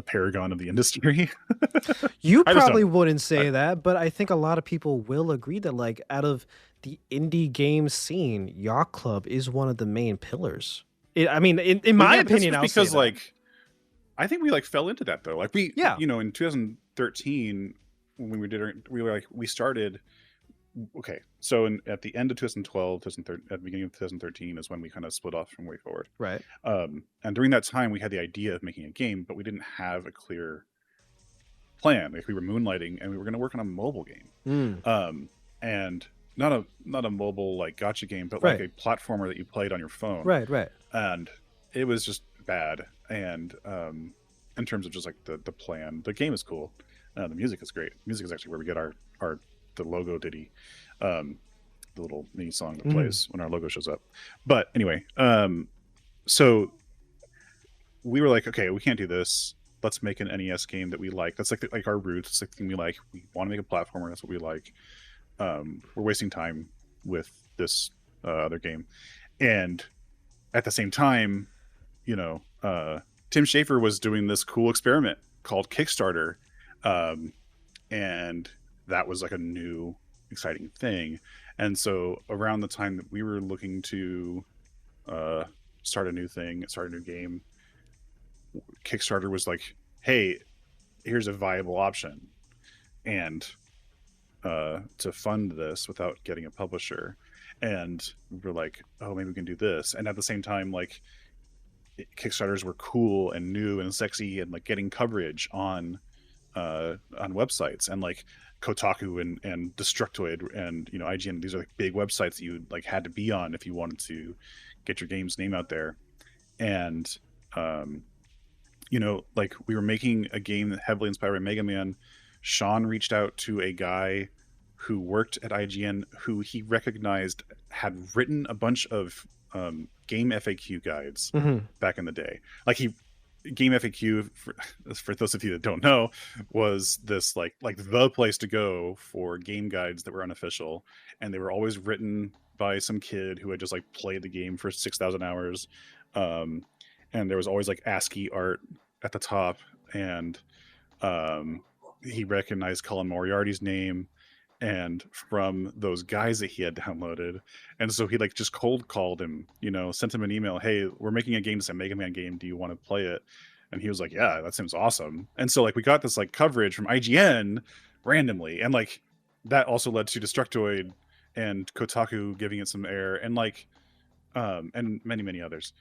paragon of the industry. You I just probably don't- wouldn't say that, but I think a lot of people will agree that, like, out of the indie game scene, Yacht Club is one of the main pillars. I mean, in my Yeah, but that's opinion, just I'll say because that. like I think we like fell into that though. Like Yeah. you know, in 2013 when we started. Okay, so at the end of 2012, at the beginning of 2013 is when we kind of split off from Way Forward. Right. And during that time, we had the idea of making a game, but we didn't have a clear plan. Like we were moonlighting, and we were going to work on a mobile game, and not a mobile like gotcha game, but like Right. a platformer that you played on your phone. Right. And it was just bad. And in terms of just like the plan, the game is cool. The music is great. Music is actually where we get the logo ditty, the little mini song that plays when our logo shows up. But anyway, so we were like, okay, we can't do this. Let's make an NES game that we like. That's like our roots. It's like the thing we like. We want to make a platformer. That's what we like. We're wasting time with this other game, and at the same time, you know, Tim Schafer was doing this cool experiment called Kickstarter, and that was like a new exciting thing. And so around the time that we were looking to start a new game, Kickstarter was like, hey, here's a viable option, and to fund this without getting a publisher. And we're like, oh, maybe we can do this. And at the same time, like, Kickstarters were cool and new and sexy and like getting coverage on websites, and like Kotaku and Destructoid and, you know, IGN. These are like big websites that you like had to be on if you wanted to get your game's name out there. And you know, like we were making a game that heavily inspired by Mega Man. Sean reached out to a guy who worked at IGN who he recognized had written a bunch of game FAQ guides back in the day. Like Game FAQ, for those of you that don't know, was this like the place to go for game guides that were unofficial, and they were always written by some kid who had just like played the game for 6,000 hours, and there was always like ASCII art at the top, and he recognized Colin Moriarty's name and from those guys that he had downloaded, and so he like just cold called him, you know, sent him an email, hey, we're making a game, it's a Mega Man game, do you want to play it? And he was like, yeah, that seems awesome. And so like we got this like coverage from IGN randomly, and like that also led to Destructoid and Kotaku giving it some air, and like and many others.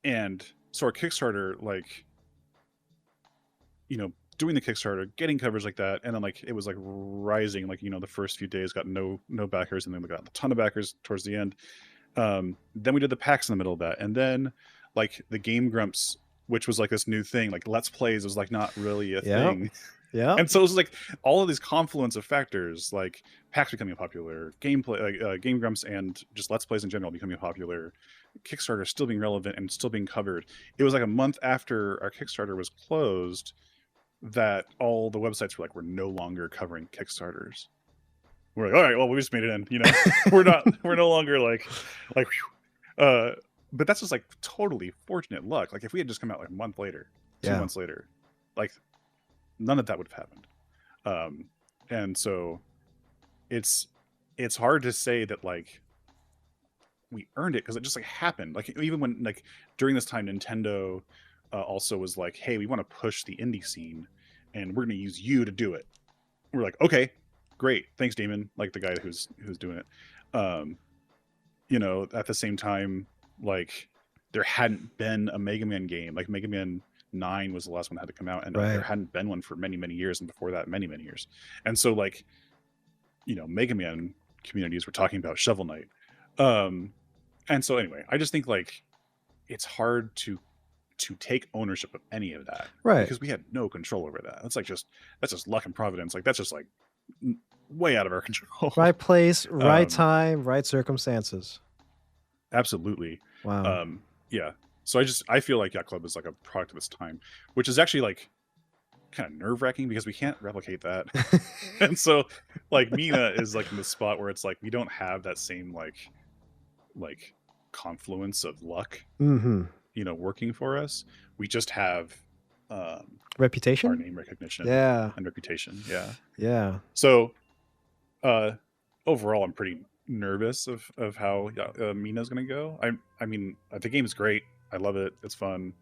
And so our Kickstarter, like, you know, doing the Kickstarter, getting coverage like that, and then like it was like rising, like, you know, the first few days got no backers, and then we got a ton of backers towards the end. Then we did the PAX in the middle of that, and then like the Game Grumps, which was like this new thing, like Let's Plays was like not really a thing. Yeah. And so it was like all of these confluence of factors, like PAX becoming popular, gameplay, Game Grumps, and just Let's Plays in general becoming popular, Kickstarter still being relevant and still being covered. It was like a month after our Kickstarter was closed that all the websites were like, we're no longer covering Kickstarters. We're like, all right, well, we just made it in, you know. we're no longer like but that's just like totally fortunate luck. Like if we had just come out like a month later, 2 months later, like none of that would have happened. And so it's hard to say that like we earned it, because it just like happened. Like even when like during this time, Nintendo also was like, hey, we want to push the indie scene and we're going to use you to do it. We're like, okay, great, thanks, Damon, like the guy who's doing it. You know, at the same time, like there hadn't been a Mega Man game. Like Mega Man 9 was the last one that had to come out, and there hadn't been one for many years, and before that many years. And so like, you know, Mega Man communities were talking about Shovel Knight. And so anyway, I just think like it's hard to take ownership of any of that, Right. because we had no control over that. That's just luck and providence. Like that's just like way out of our control. Right place, right Um, time, right circumstances. Absolutely. Wow. Yeah. So I feel like Yacht Club is like a product of its time, which is actually like kind of nerve wracking because we can't replicate that. And so like Mina is like in the spot where it's like we don't have that same like confluence of luck, Mm-hmm. working for us. We just have our Reputation? name recognition Yeah. and reputation. Yeah. Yeah. So overall, I'm pretty nervous of how Mina's going to go. I mean, the game is great. I love it. It's fun.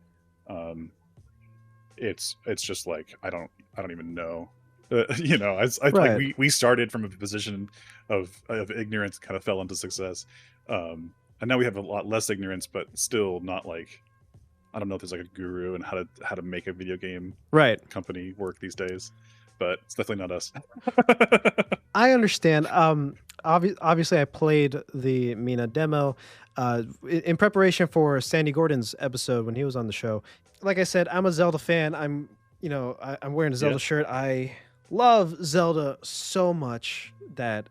It's just like I don't even know. I Right. like we started from a position of ignorance, kind of fell into success, and now we have a lot less ignorance, but still not like, I don't know if there's like a guru and how to make a video game Right. company work these days, but it's definitely not us. I understand. Obviously, I played the Mina demo in preparation for Sandy Gordon's episode when he was on the show. Like I said, I'm a Zelda fan. I'm wearing a Zelda Yeah. shirt. I love Zelda so much that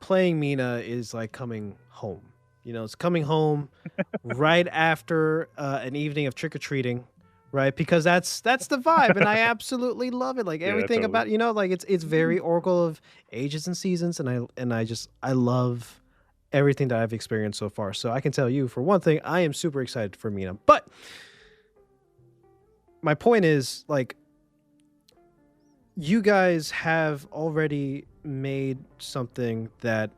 playing Mina is like coming home. It's coming home right after an evening of trick or treating, right? Because that's the vibe, and I absolutely love it. Like Yeah, everything about totally. like it's very Oracle of Ages and Seasons, and I love everything that I've experienced so far. So I can tell you, for one thing, I am super excited for Mina. But my point is, like, you guys have already made something that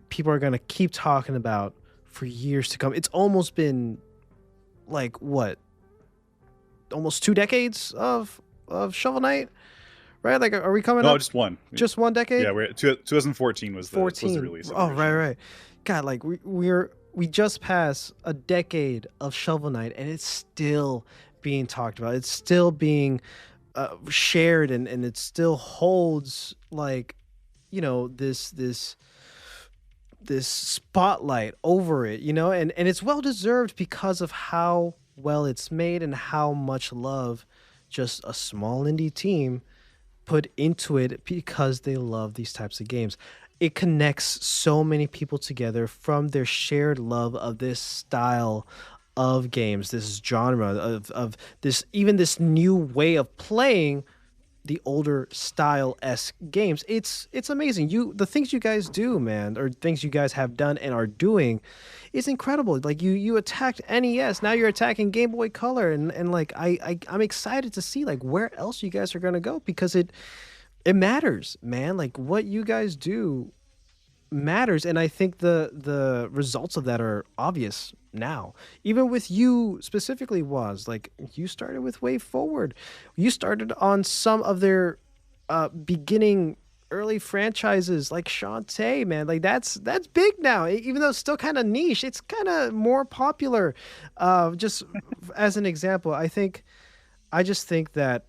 people are going to keep talking about for years to come. It's almost been like what? Almost 2 decades of Shovel Knight, right? Like, are we coming No, up just one. just 1 decade? Yeah, we're 2014 was the 14. release. of Oh, the right, original. right. God, like we just passed a decade of Shovel Knight, and it's still being talked about. It's still being shared, and it still holds like this spotlight over it, and it's well deserved because of how well it's made and how much love just a small indie team put into it because they love these types of games. It connects so many people together from their shared love of this style of games, this genre of this new way of playing the older style-esque games. It's amazing. The things you guys do, man, or things you guys have done and are doing is incredible. Like you attacked NES, now you're attacking Game Boy Color, and like I'm excited to see like where else you guys are gonna go, because it matters, man. Like what you guys do matters, and I think the results of that are obvious now. Even with you specifically, was like you started with Way Forward, you started on some of their beginning early franchises like Shantae, man. Like that's big now. Even though it's still kind of niche, it's kind of more popular. Just as an example, I just think that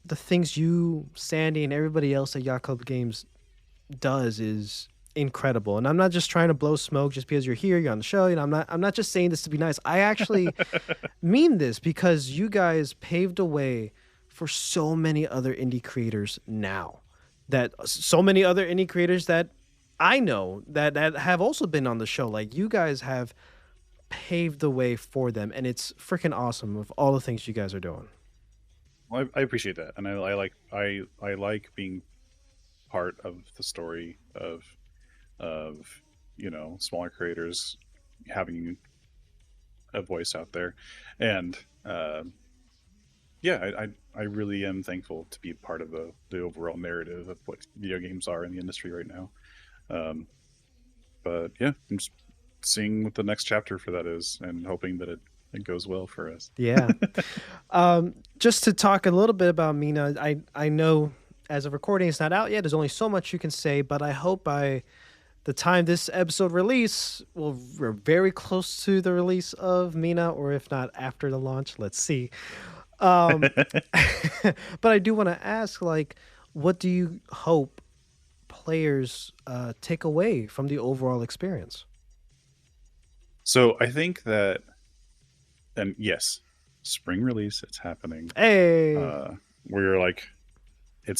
the things you, Sandy, and everybody else at Yacht Club Games does is incredible. And I'm not just trying to blow smoke just because you're here, you're on the show. I'm not just saying this to be nice. I actually mean this, because you guys paved a way for so many other indie creators now. That so many other indie creators that I know that have also been on the show. Like you guys have paved the way for them, and it's freaking awesome of all the things you guys are doing. Well, I appreciate that, and I like being part of the story of smaller creators having a voice out there, and I really am thankful to be part of the overall narrative of what video games are in the industry right now. But yeah, I'm just seeing what the next chapter for that is, and hoping that it goes well for us. Yeah. Just to talk a little bit about Mina, I know as of recording it's not out yet. There's only so much you can say, but I hope by the time this episode release, we're very close to the release of Mina, or if not after the launch, let's see. But I do want to ask, like, what do you hope players take away from the overall experience? So I think that and yes, spring release, it's happening. Hey. We're like, it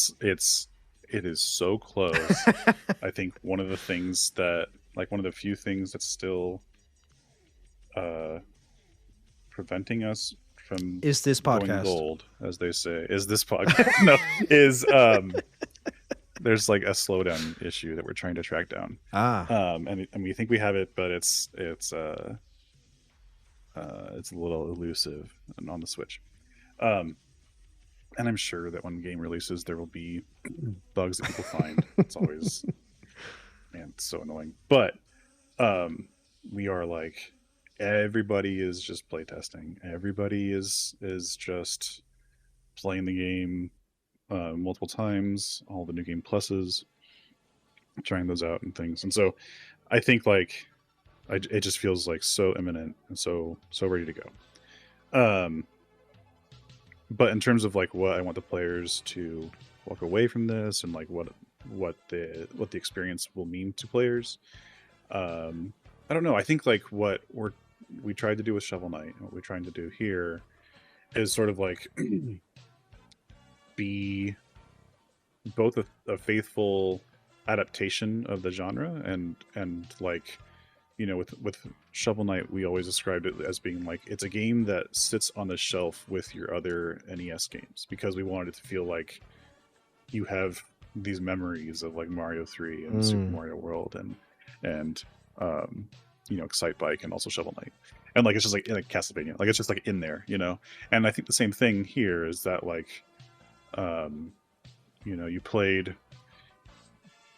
is so close. I think one of the things that, like, one of the few things that's still preventing us from Is this going podcast. gold, as they say, is this podcast. No, is there's like a slowdown issue that we're trying to track down. And we think we have it, but it's a little elusive on the Switch. And I'm sure that when the game releases, there will be bugs that people find. It's always, man, it's so annoying. But we are like, everybody is just playtesting. Everybody is just playing the game multiple times. All the new game pluses, trying those out and things. And so, I think like, it just feels like so imminent and so ready to go. But in terms of like what I want the players to walk away from this, and like what the experience will mean to players, I don't know. I think like what we tried to do with Shovel Knight, and what we're trying to do here, is sort of like be both a faithful adaptation of the genre, and like, you know, with Shovel Knight, we always described it as being like, it's a game that sits on the shelf with your other NES games, because we wanted it to feel like you have these memories of like Mario 3 and Super Mario World and you know, Excite Bike, and also Shovel Knight, and like it's just like in a Castlevania, like it's just like in there, you know. And I think the same thing here is that like, you know, you played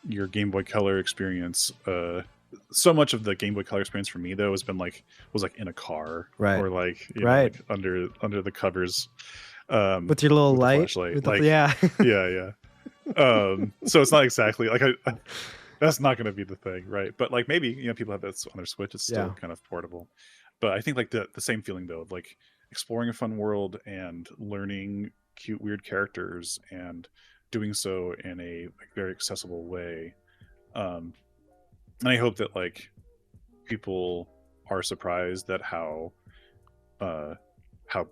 your Game Boy Color experience. So much of the Game Boy Color experience for me though was in a car, right, or like, you know, right, like under the covers, with your little light, like, yeah. So it's not exactly like I that's not going to be the thing, right? But like, maybe, you know, people have this on their Switch, it's still kind of portable. But I think like the same feeling though, of like exploring a fun world and learning cute weird characters, and doing so in a like very accessible way. And I hope that like people are surprised at how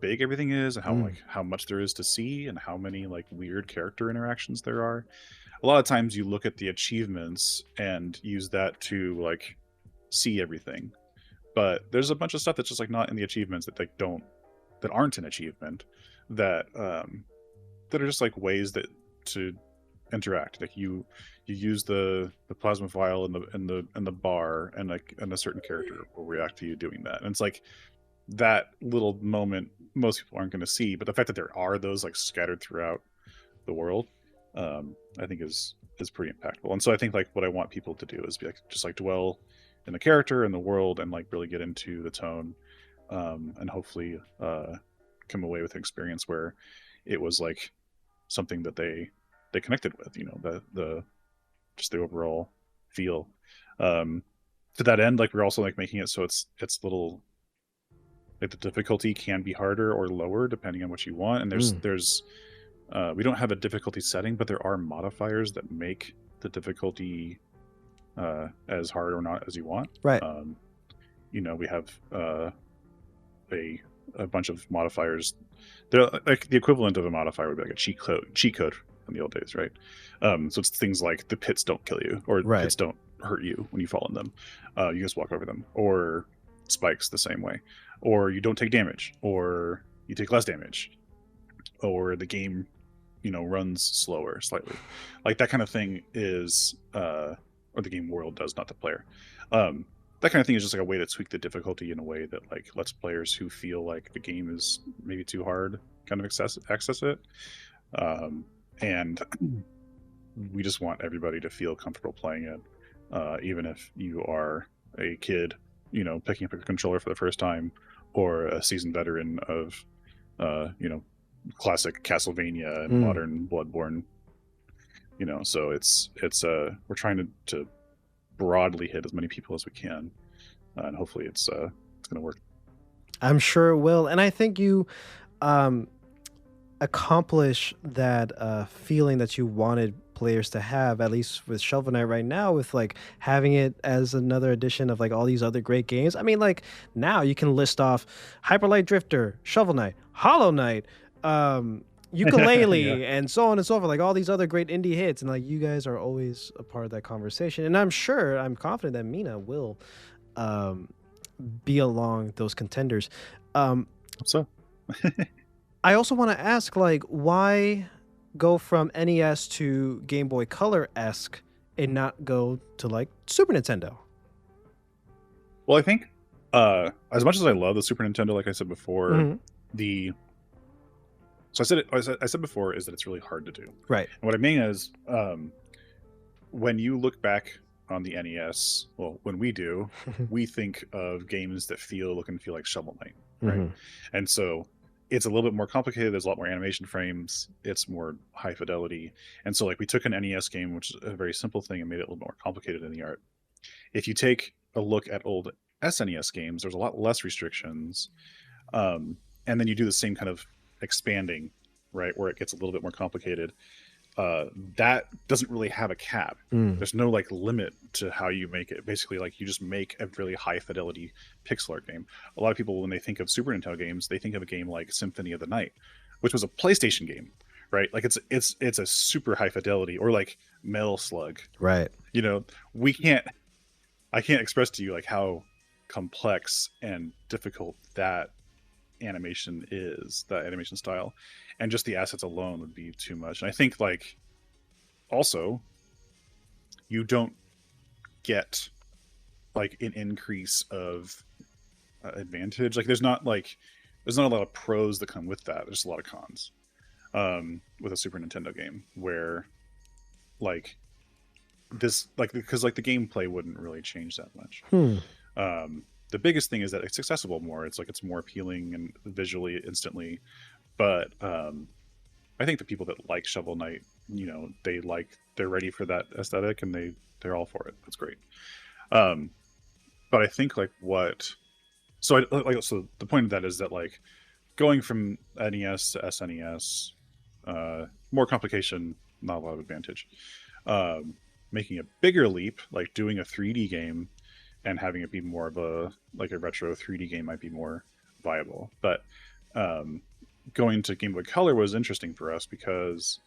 big everything is, and how like how much there is to see, and how many like weird character interactions there are. A lot of times you look at the achievements and use that to like see everything, but there's a bunch of stuff that's just like not in the achievements that aren't an achievement, that that are just like ways that to interact. Like you use the plasma vial in the bar, and like, and a certain character will react to you doing that. And it's like, that little moment most people aren't going to see, but the fact that there are those like scattered throughout the world, I think is pretty impactful. And so I think like what I want people to do is be like, just like dwell in the character and the world, and like really get into the tone, and hopefully come away with an experience where it was like something that they connected with, you know, the just the overall feel. To that end, like, we're also like making it so it's little, like, the difficulty can be harder or lower depending on what you want. And there's we don't have a difficulty setting, but there are modifiers that make the difficulty as hard or not as you want. Right. You know, we have a bunch of modifiers. They're like, the equivalent of a modifier would be like a cheat code in the old days, right? So it's things like the pits don't kill you, or pits don't hurt you when you fall in them. You just walk over them. Or spikes the same way. Or you don't take damage, or you take less damage, or the game, you know, runs slower slightly. Like, that kind of thing is, or the game world does, not the player. That kind of thing is just like a way to tweak the difficulty in a way that like lets players who feel like the game is maybe too hard kind of access it. And we just want everybody to feel comfortable playing it, even if you are a kid, you know, picking up a controller for the first time, or a seasoned veteran of, you know, classic Castlevania and modern Bloodborne. You know, so it's we're trying to broadly hit as many people as we can, and hopefully it's going to work. I'm sure it will, and I think you accomplish that feeling that you wanted players to have, at least with Shovel Knight right now, with like having it as another edition of like all these other great games. I mean, like now you can list off Hyper Light Drifter, Shovel Knight, Hollow Knight, Ukulele, and so on and so forth, like all these other great indie hits. And like you guys are always a part of that conversation. And I'm confident that Mina will be along those contenders. So I also want to ask, like, why go from NES to Game Boy Color-esque and not go to like Super Nintendo? Well, I think as much as I love the Super Nintendo, like I said before, Mhm. I said before is that it's really hard to do. Right. And what I mean is, when you look back on the NES, well, when we do, we think of games that look and feel like Shovel Knight, right? Mhm. And so it's a little bit more complicated. There's a lot more animation frames. It's more high fidelity. And so like we took an NES game, which is a very simple thing, and made it a little more complicated in the art. If you take a look at old SNES games, there's a lot less restrictions. And then you do the same kind of expanding, right, where it gets a little bit more complicated. That doesn't really have a cap. There's no like limit to how you make it. Basically, like you just make a really high fidelity pixel art game. A lot of people, when they think of Super Nintendo games, they think of a game like Symphony of the Night, which was a PlayStation game, right? Like it's a super high fidelity, or like Metal Slug, Right. you know. I can't express to you like how complex and difficult that animation is, that animation style, and just the assets alone would be too much. And I think like also you don't get like an increase of advantage. Like there's not a lot of pros that come with that. There's a lot of cons with a Super Nintendo game, where like this, like, because like the gameplay wouldn't really change that much. The biggest thing is that it's accessible more. It's like it's more appealing and visually instantly. But I think the people that like Shovel Knight, you know, they're ready for that aesthetic, and they're all for it. That's great. But I think like so the point of that is that like going from NES to SNES, more complication, not a lot of advantage. Making a bigger leap, like doing a 3D game and having it be more of a retro 3D game, might be more viable. But going to Game Boy Color was interesting for us because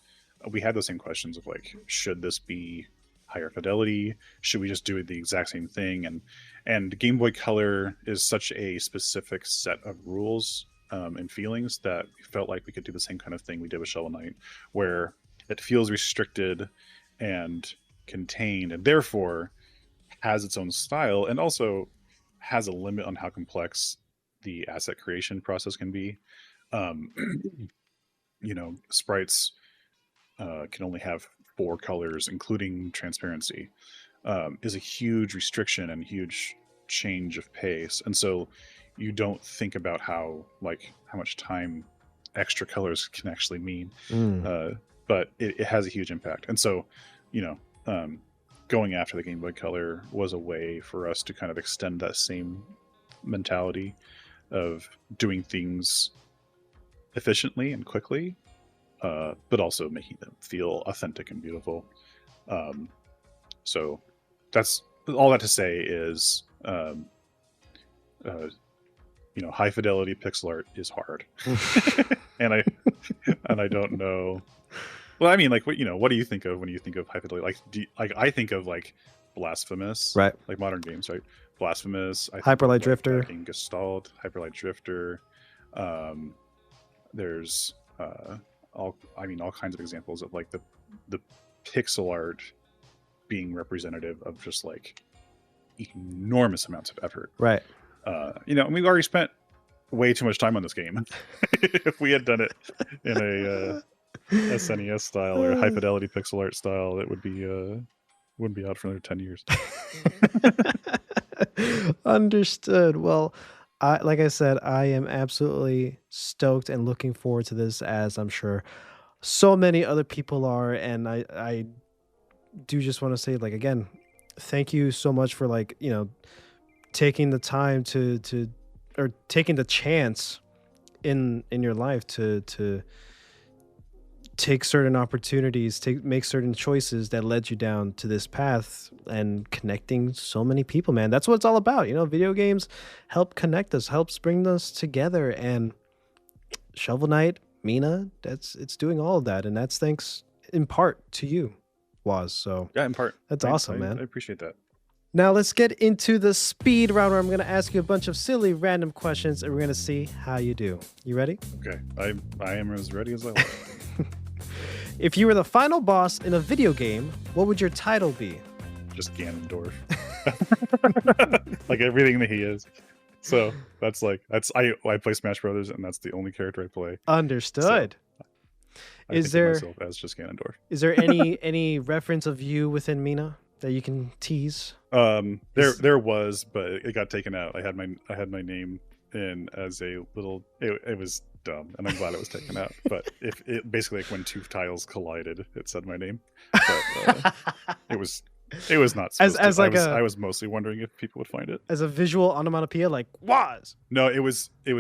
we had the same questions of like, should this be higher fidelity? Should we just do the exact same thing? And Game Boy Color is such a specific set of rules and feelings that we felt like we could do the same kind of thing we did with Shovel Knight, where it feels restricted and contained, and therefore has its own style, and also has a limit on how complex the asset creation process can be. You know, sprites can only have 4 colors, including transparency, is a huge restriction and huge change of pace. And so you don't think about how much time extra colors can actually mean. But it has a huge impact. And so, you know, going after the Game Boy Color was a way for us to kind of extend that same mentality of doing things efficiently and quickly, but also making them feel authentic and beautiful. So that's all that to say is, you know, high fidelity pixel art is hard. and I don't know. Well, I mean, like, what do you think of when you think of high fidelity? Like, I think of like Blasphemous, Right. Like modern games, right? Blasphemous, Hyper Light Drifter, Gestalt, Hyper Light Drifter. There's all kinds of examples of like the pixel art being representative of just like enormous amounts of effort. Right. You know, and we've already spent way too much time on this game. If we had done it in a SNES style or high fidelity pixel art style, it would be wouldn't be out for another 10 years. Understood. Well, like I said, I am absolutely stoked and looking forward to this, as I'm sure so many other people are. And I do just want to say, like, again, thank you so much for, like, you know, taking the time or taking the chance in your life to take certain opportunities, make certain choices that led you down to this path and connecting so many people, man. That's what it's all about. Video games help connect us, helps bring us together. And Shovel Knight, Mina, it's doing all of that. And that's thanks in part to you, Waz. So Yeah, in part. that's awesome, man. I appreciate that. Now let's get into the speed round where I'm going to ask you a bunch of silly random questions and we're going to see how you do. You ready? Okay. I am as ready as I was. If you were the final boss in a video game, what would your title be? Just Ganondorf. Like everything that he is. So I play Smash Brothers and that's the only character I play. Understood. So I think of myself as just Ganondorf. Is there any reference of you within Mina that you can tease? There was, but it got taken out. I had my name in as a little. It was dumb, and I'm glad it was taken out. But if it basically like when two tiles collided, it said my name. But it was not supposed to. I was mostly wondering if people would find it as a visual onomatopoeia, like Waz. No, it was in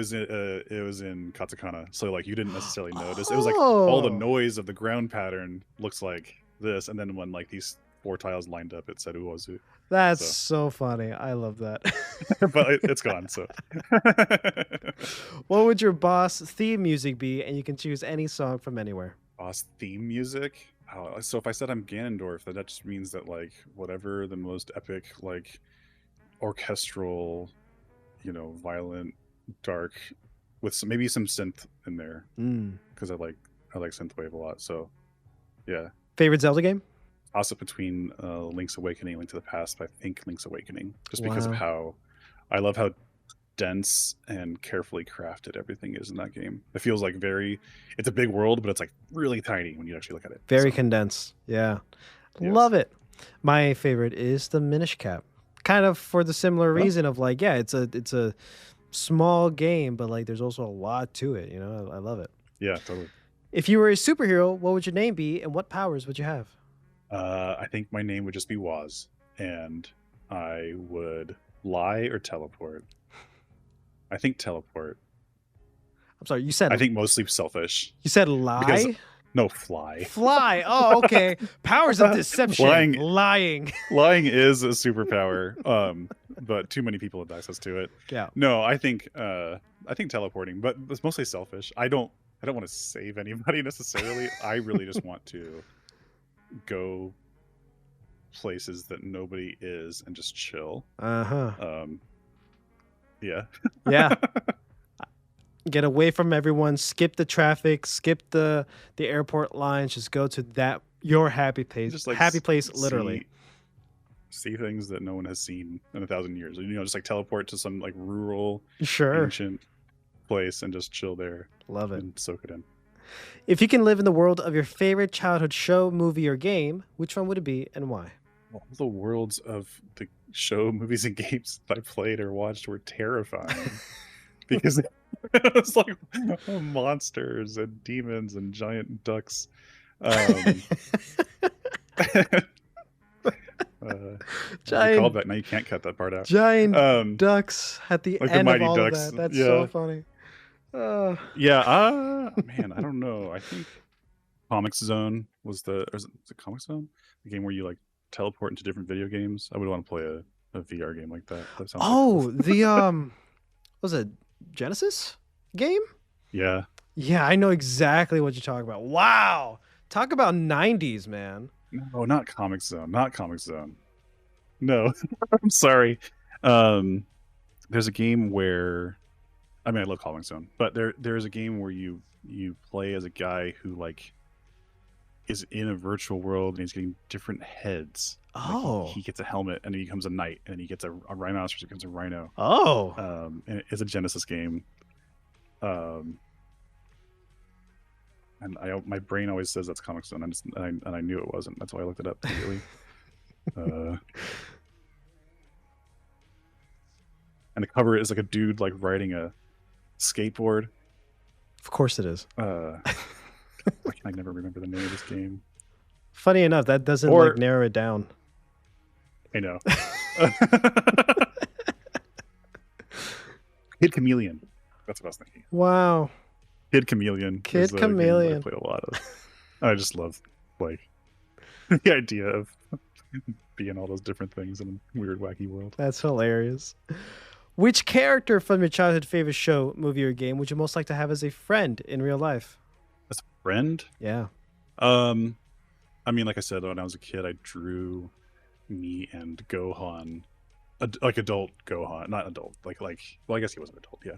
katakana, so like you didn't necessarily notice. It was like all the noise of the ground pattern looks like this, and then when like these 4 tiles lined up, it said Uozu. That's so funny. I love that. But it's gone. So, what would your boss theme music be? And you can choose any song from anywhere. Boss theme music. Oh, so if I said I'm Ganondorf, that just means that like whatever the most epic, like orchestral, violent, dark, with maybe some synth in there, because I like synthwave a lot. So, yeah. Favorite Zelda game? Toss up between Link's Awakening, Link to the Past, but I think Link's Awakening, just because of how I love how dense and carefully crafted everything is in that game. It feels like it's a big world, but it's like really tiny when you actually look at it. Very condensed. Yeah. Yes. Love it. My favorite is the Minish Cap. Kind of for the similar reason of like, yeah, it's a small game, but like there's also a lot to it. I love it. Yeah, totally. If you were a superhero, what would your name be and what powers would you have? I think my name would just be Waz, and I would lie or teleport. I think teleport. I'm sorry, you said... I think mostly selfish. You said lie? No, fly. Fly. Oh, okay. Powers of deception. Lying. Lying is a superpower, but too many people have access to it. Yeah. No, I think teleporting, but it's mostly selfish. I don't want to save anybody necessarily. I really just want to go places that nobody is and just chill. Yeah. Yeah. Get away from everyone, skip the traffic, skip the airport lines, just go to your happy place. Just like happy place, literally. See things that no one has seen in 1,000 years. Just like teleport to some like rural ancient place and just chill there. Love it. And soak it in. If you can live in the world of your favorite childhood show, movie, or game, which one would it be and why? All the worlds of the show, movies, and games that I played or watched were terrifying. Because it was like monsters and demons and giant ducks. Giant callback. Now you can't cut that part out. Giant ducks at the like end the Mighty of all Ducks. of that. That's so funny. Man, I don't know. I think Comic Zone was is it Comic Zone? The game where you like teleport into different video games. I would want to play a VR game like that. That sounds the was it Genesis game? Yeah. Yeah, I know exactly what you're talking about. Wow. Talk about 90s, man. No, not Comic Zone. Not Comic Zone. No. I'm sorry. There's a game where I love Comic Zone, but there's a game where you play as a guy who like is in a virtual world and he's getting different heads. Oh. Like he gets a helmet and he becomes a knight, and then he gets a rhinoceros, becomes a rhino. Oh. And it's a Genesis game. And my brain always says that's Comic Zone, and I knew it wasn't. That's why I looked it up immediately. And the cover is like a dude like riding a skateboard. Of course it is. Why can I never remember the name of this game? Funny enough, that doesn't narrow it down. I know. Kid Chameleon. That's what I was thinking. Wow. Kid Chameleon. Kid Chameleon. I played a lot of. I just love like the idea of being all those different things in a weird, wacky world. That's hilarious. Which character from your childhood favorite show, movie, or game would you most like to have as a friend in real life? As a friend, Yeah. I mean, like I said, when I was a kid, I drew me and Gohan, like adult Gohan, not adult, well, I guess he was an adult, yeah,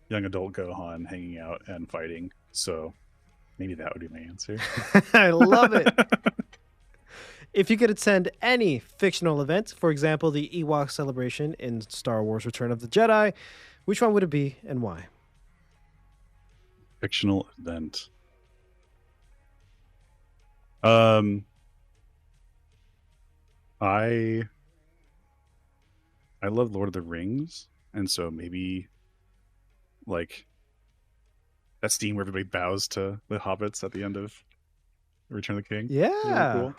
young adult Gohan hanging out and fighting. So maybe that would be my answer. I love it. If you could attend any fictional event, for example, the Ewok celebration in Star Wars Return of the Jedi, which one would it be and why? Fictional event. I love Lord of the Rings, and so maybe like that scene where everybody bows to the hobbits at the end of Return of the King. Yeah. Really cool.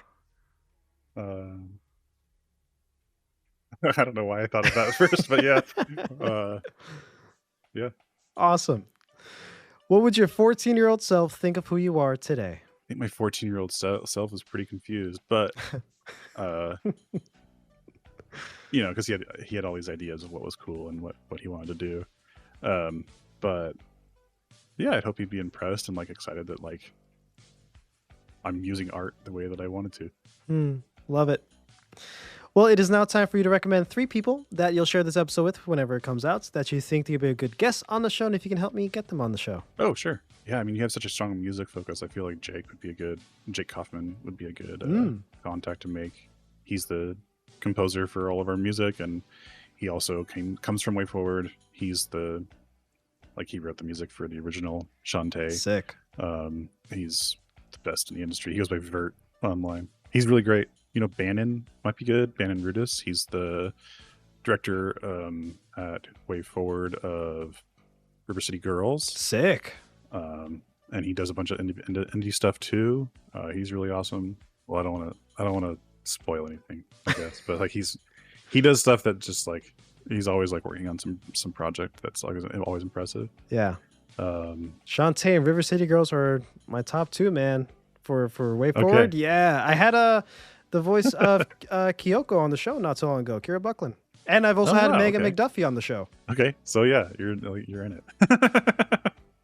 I don't know why I thought of that at first, but yeah. Yeah. Awesome. What would your 14-year-old self think of who you are today? I think my 14-year-old self was pretty confused, but because he had all these ideas of what was cool and what he wanted to do. But yeah, I'd hope he'd be impressed and like excited that like I'm using art the way that I wanted to. Love it. Well, it is now time for you to recommend 3 people that you'll share this episode with whenever it comes out that you think they'd be a good guest on the show, and if you can help me get them on the show. Oh, sure. Yeah, I mean, you have such a strong music focus. I feel like Jake Kaufman would be a good contact to make. He's the composer for all of our music, and he also comes from Way Forward. He wrote the music for the original Shantae. Sick. He's the best in the industry. He goes by Vert online. He's really great. Bannon might be good. Bannon Rudis. He's the director at Way Forward of River City Girls. Sick. And he does a bunch of indie stuff too. He's really awesome. Well, I don't want to spoil anything, I guess, but like he does stuff that just like he's always like working on some project that's always impressive. Yeah. Shantae and River City Girls are my top 2, man, for Way Forward. Okay. Yeah, I had the voice of Kyoko on the show not so long ago, Kira Buckland, and I've also had Megan McDuffie on the show. Okay, so yeah, you're in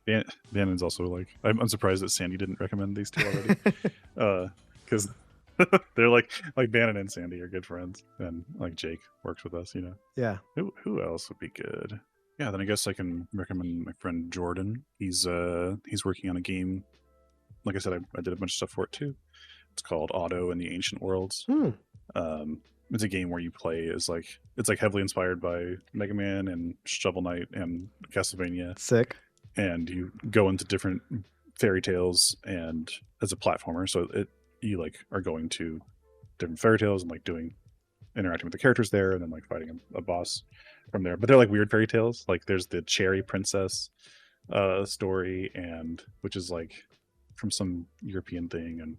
it. Bannon's also like I'm surprised that Sandy didn't recommend these 2 already, because they're like Bannon and Sandy are good friends, and like Jake works with us. Yeah. Who else would be good? Yeah, then I guess I can recommend my friend Jordan. He's working on a game. Like I said, I did a bunch of stuff for it too. It's called Auto in the Ancient Worlds. It's a game where you play as it's heavily inspired by Mega Man and Shovel Knight and Castlevania. Sick. And you go into different fairy tales and as a platformer, so you are going to different fairy tales and interacting with the characters there, and then fighting a boss from there. But they're weird fairy tales. There's the Cherry Princess story, and which is from some European thing, and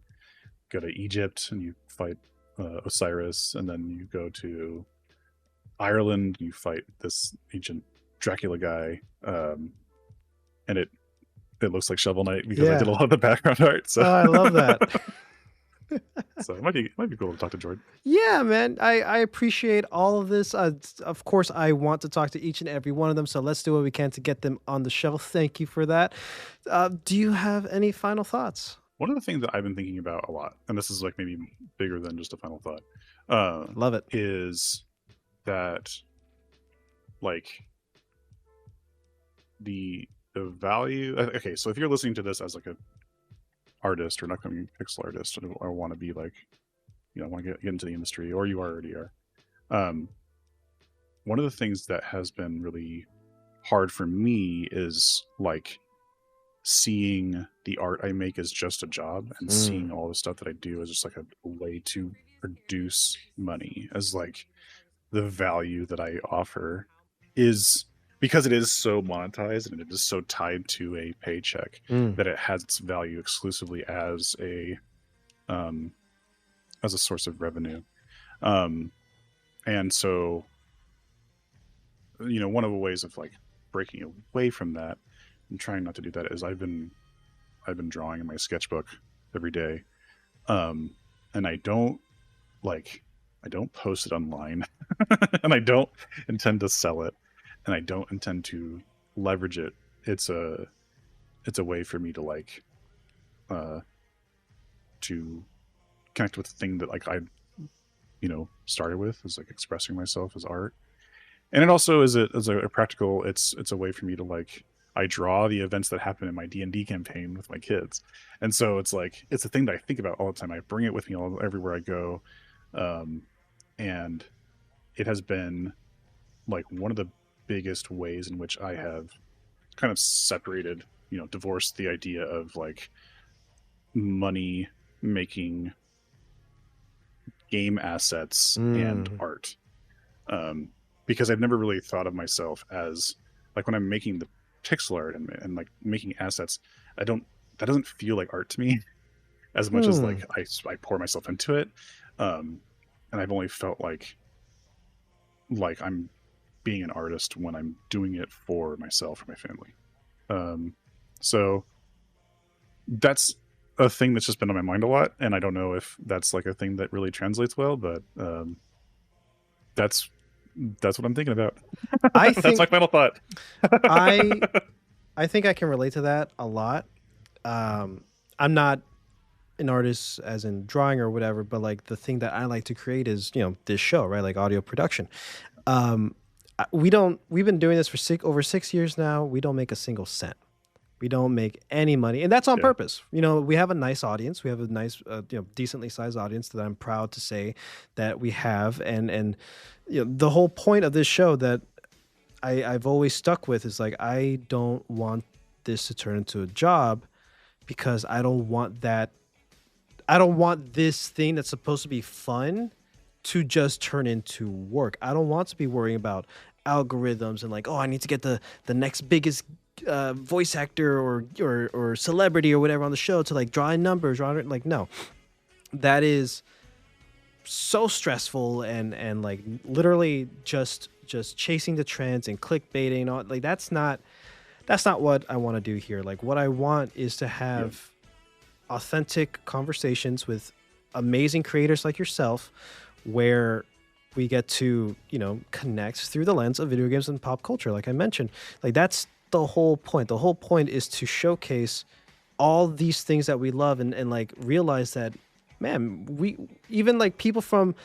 go to Egypt and you fight Osiris, and then you go to Ireland and you fight this ancient Dracula guy, and it looks like Shovel Knight because I did a lot of the background art. So I love that. So it might be cool to talk to Jordan. Yeah, man. I appreciate all of this. Of course, I want to talk to each and every one of them, so let's do what we can to get them on the show. Thank you for that. Do you have any final thoughts? One of the things that I've been thinking about a lot, and this is maybe bigger than just a final thought, love it, is that the value. Okay, so if you're listening to this as an artist or an upcoming pixel artist, or want to be want to get into the industry, or you already are, one of the things that has been really hard for me is seeing the art I make as just a job, and seeing all the stuff that I do as just a way to produce money, as the value that I offer is because it is so monetized and it is so tied to a paycheck that it has its value exclusively as a source of revenue. And so, one of the ways of breaking away from that and trying not to do that is I've been drawing in my sketchbook every day. And I don't post it online, and I don't intend to sell it, and I don't intend to leverage it. It's a way for me to to connect with the thing that like I started with, is like expressing myself as art. And it also is a practical, it's a way for me to like, I draw the events that happen in my D&D campaign with my kids. And so it's like, it's a thing that I think about all the time. I bring it with me everywhere I go. And it has been like one of the biggest ways in which I have kind of separated, divorced the idea of like money making game assets and art. Because I've never really thought of myself as like, when I'm making the pixel art and like making assets, that doesn't feel like art to me as much as like I pour myself into it. And I've only felt like I'm being an artist when I'm doing it for myself or my family. So that's a thing that's just been on my mind a lot. And I don't know if that's like a thing that really translates well, but that's what I'm thinking about. That's my final thought. I think I can relate to that a lot. I'm not an artist as in drawing or whatever, but like the thing that I like to create is, this show, right? Like audio production. We've been doing this for over 6 years now. We don't make a single cent. We don't make any money, and that's on purpose. We have a nice audience. We have a nice, decently sized audience that I'm proud to say that we have. And the whole point of this show that I've always stuck with is like, I don't want this to turn into a job, because I don't want that. I don't want this thing that's supposed to be fun to just turn into work. I don't want to be worrying about algorithms and like, oh, I need to get the next biggest voice actor or celebrity or whatever on the show to like draw in numbers. Like, no, that is so stressful and like literally just chasing the trends and clickbaiting. All like that's not what I want to do here. Like, what I want is to have authentic conversations with amazing creators like yourself, where we get to connect through the lens of video games and pop culture. Like I mentioned, like that's the whole point. The whole point is to showcase all these things that we love and like realize that, man, we even like people from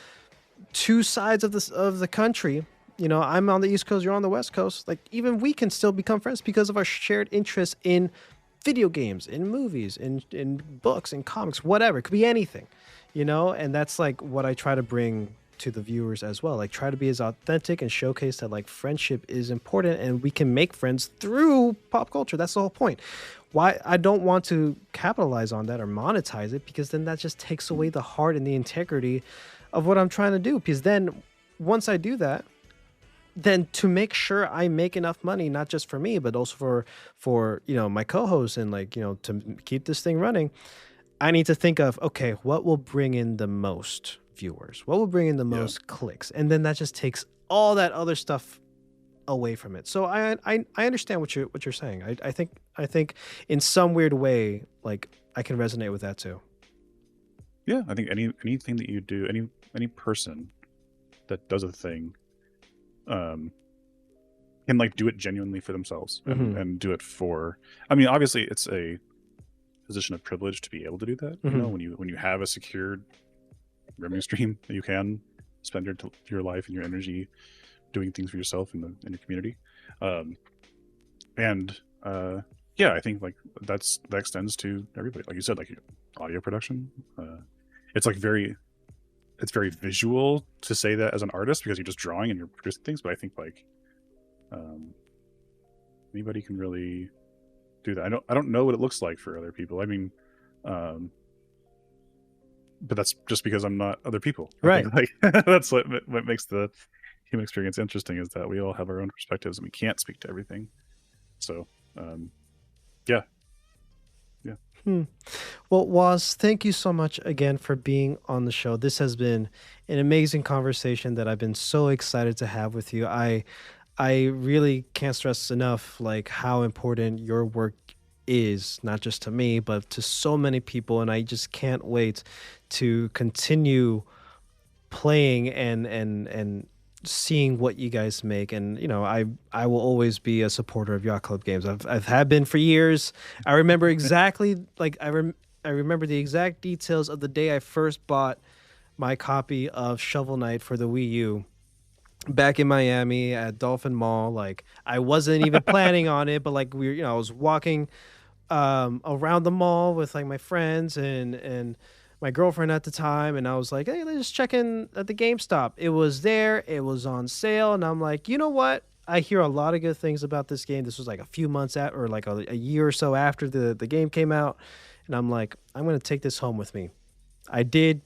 two sides of the country, I'm on the East Coast, you're on the West Coast, like even we can still become friends because of our shared interest in video games, in movies, in books, in comics, whatever. It could be anything, and that's like what I try to bring to the viewers as well. Like, try to be as authentic and showcase that like friendship is important and we can make friends through pop culture. That's the whole point. Why I don't want to capitalize on that or monetize it, because then that just takes away the heart and the integrity of what I'm trying to do. Because then once I do that, then to make sure I make enough money, not just for me, but also for my co-hosts and like, to keep this thing running, I need to think of, okay, what will bring in the most viewers? What will bring in the most clicks? And then that just takes all that other stuff away from it. So I understand what you're saying. I think in some weird way, like I can resonate with that too. Yeah, I think anything that you do, any person that does a thing, can like do it genuinely for themselves and do it for. I mean, obviously, it's a position of privilege to be able to do that. When you have a secured revenue stream, you can spend your life and your energy doing things for yourself and your community. I think like that extends to everybody. Like you said, like audio production. It's very visual to say that as an artist, because you're just drawing and you're producing things. But I think like anybody can really do that. I don't know what it looks like for other people. I mean, but that's just because I'm not other people, right? Like that's what makes the human experience interesting, is that we all have our own perspectives and we can't speak to everything. So yeah. Well, Woz, thank you so much again for being on the show. This has been an amazing conversation that I've been so excited to have with you. I really can't stress enough like how important your work is, not just to me, but to so many people. And I just can't wait to continue playing and seeing what you guys make. And I will always be a supporter of Yacht Club Games. I've had been for years. I remember exactly I remember the exact details of the day I first bought my copy of Shovel Knight for the Wii U back in Miami at Dolphin Mall. Like, I wasn't even planning on it, but like I was walking around the mall with like my friends and my girlfriend at the time, and I was like, hey, let's just check in at the GameStop. It was there, it was on sale, and I'm like, you know what? I hear a lot of good things about this game. This was like a few months at, or like a year or so after the game came out, and I'm like, I'm gonna take this home with me. I did,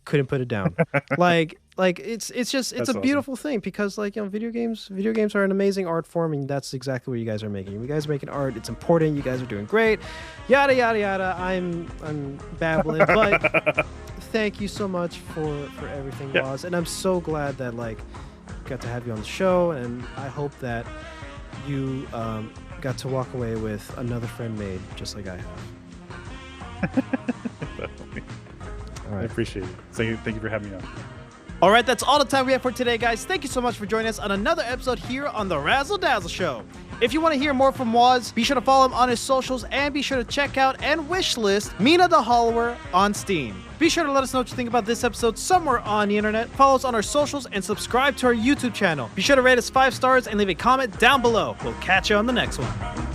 couldn't put it down. like it's a beautiful thing, because like, video games are an amazing art form, and that's exactly what you guys are making. You guys are making art. It's important. You guys are doing great. Yada yada yada. I'm babbling, but thank you so much for everything, Woz. And I'm so glad that like got to have you on the show, and I hope that you got to walk away with another friend made just like I have. Definitely. All right. I appreciate it. Thank you for having me on. All right, that's all the time we have for today, guys. Thank you so much for joining us on another episode here on the Razzle Dazzle Show. If you want to hear more from Woz, be sure to follow him on his socials, and be sure to check out and wishlist Mina the Hollower on Steam. Be sure to let us know what you think about this episode somewhere on the internet. Follow us on our socials and subscribe to our YouTube channel. Be sure to rate us 5 stars and leave a comment down below. We'll catch you on the next one.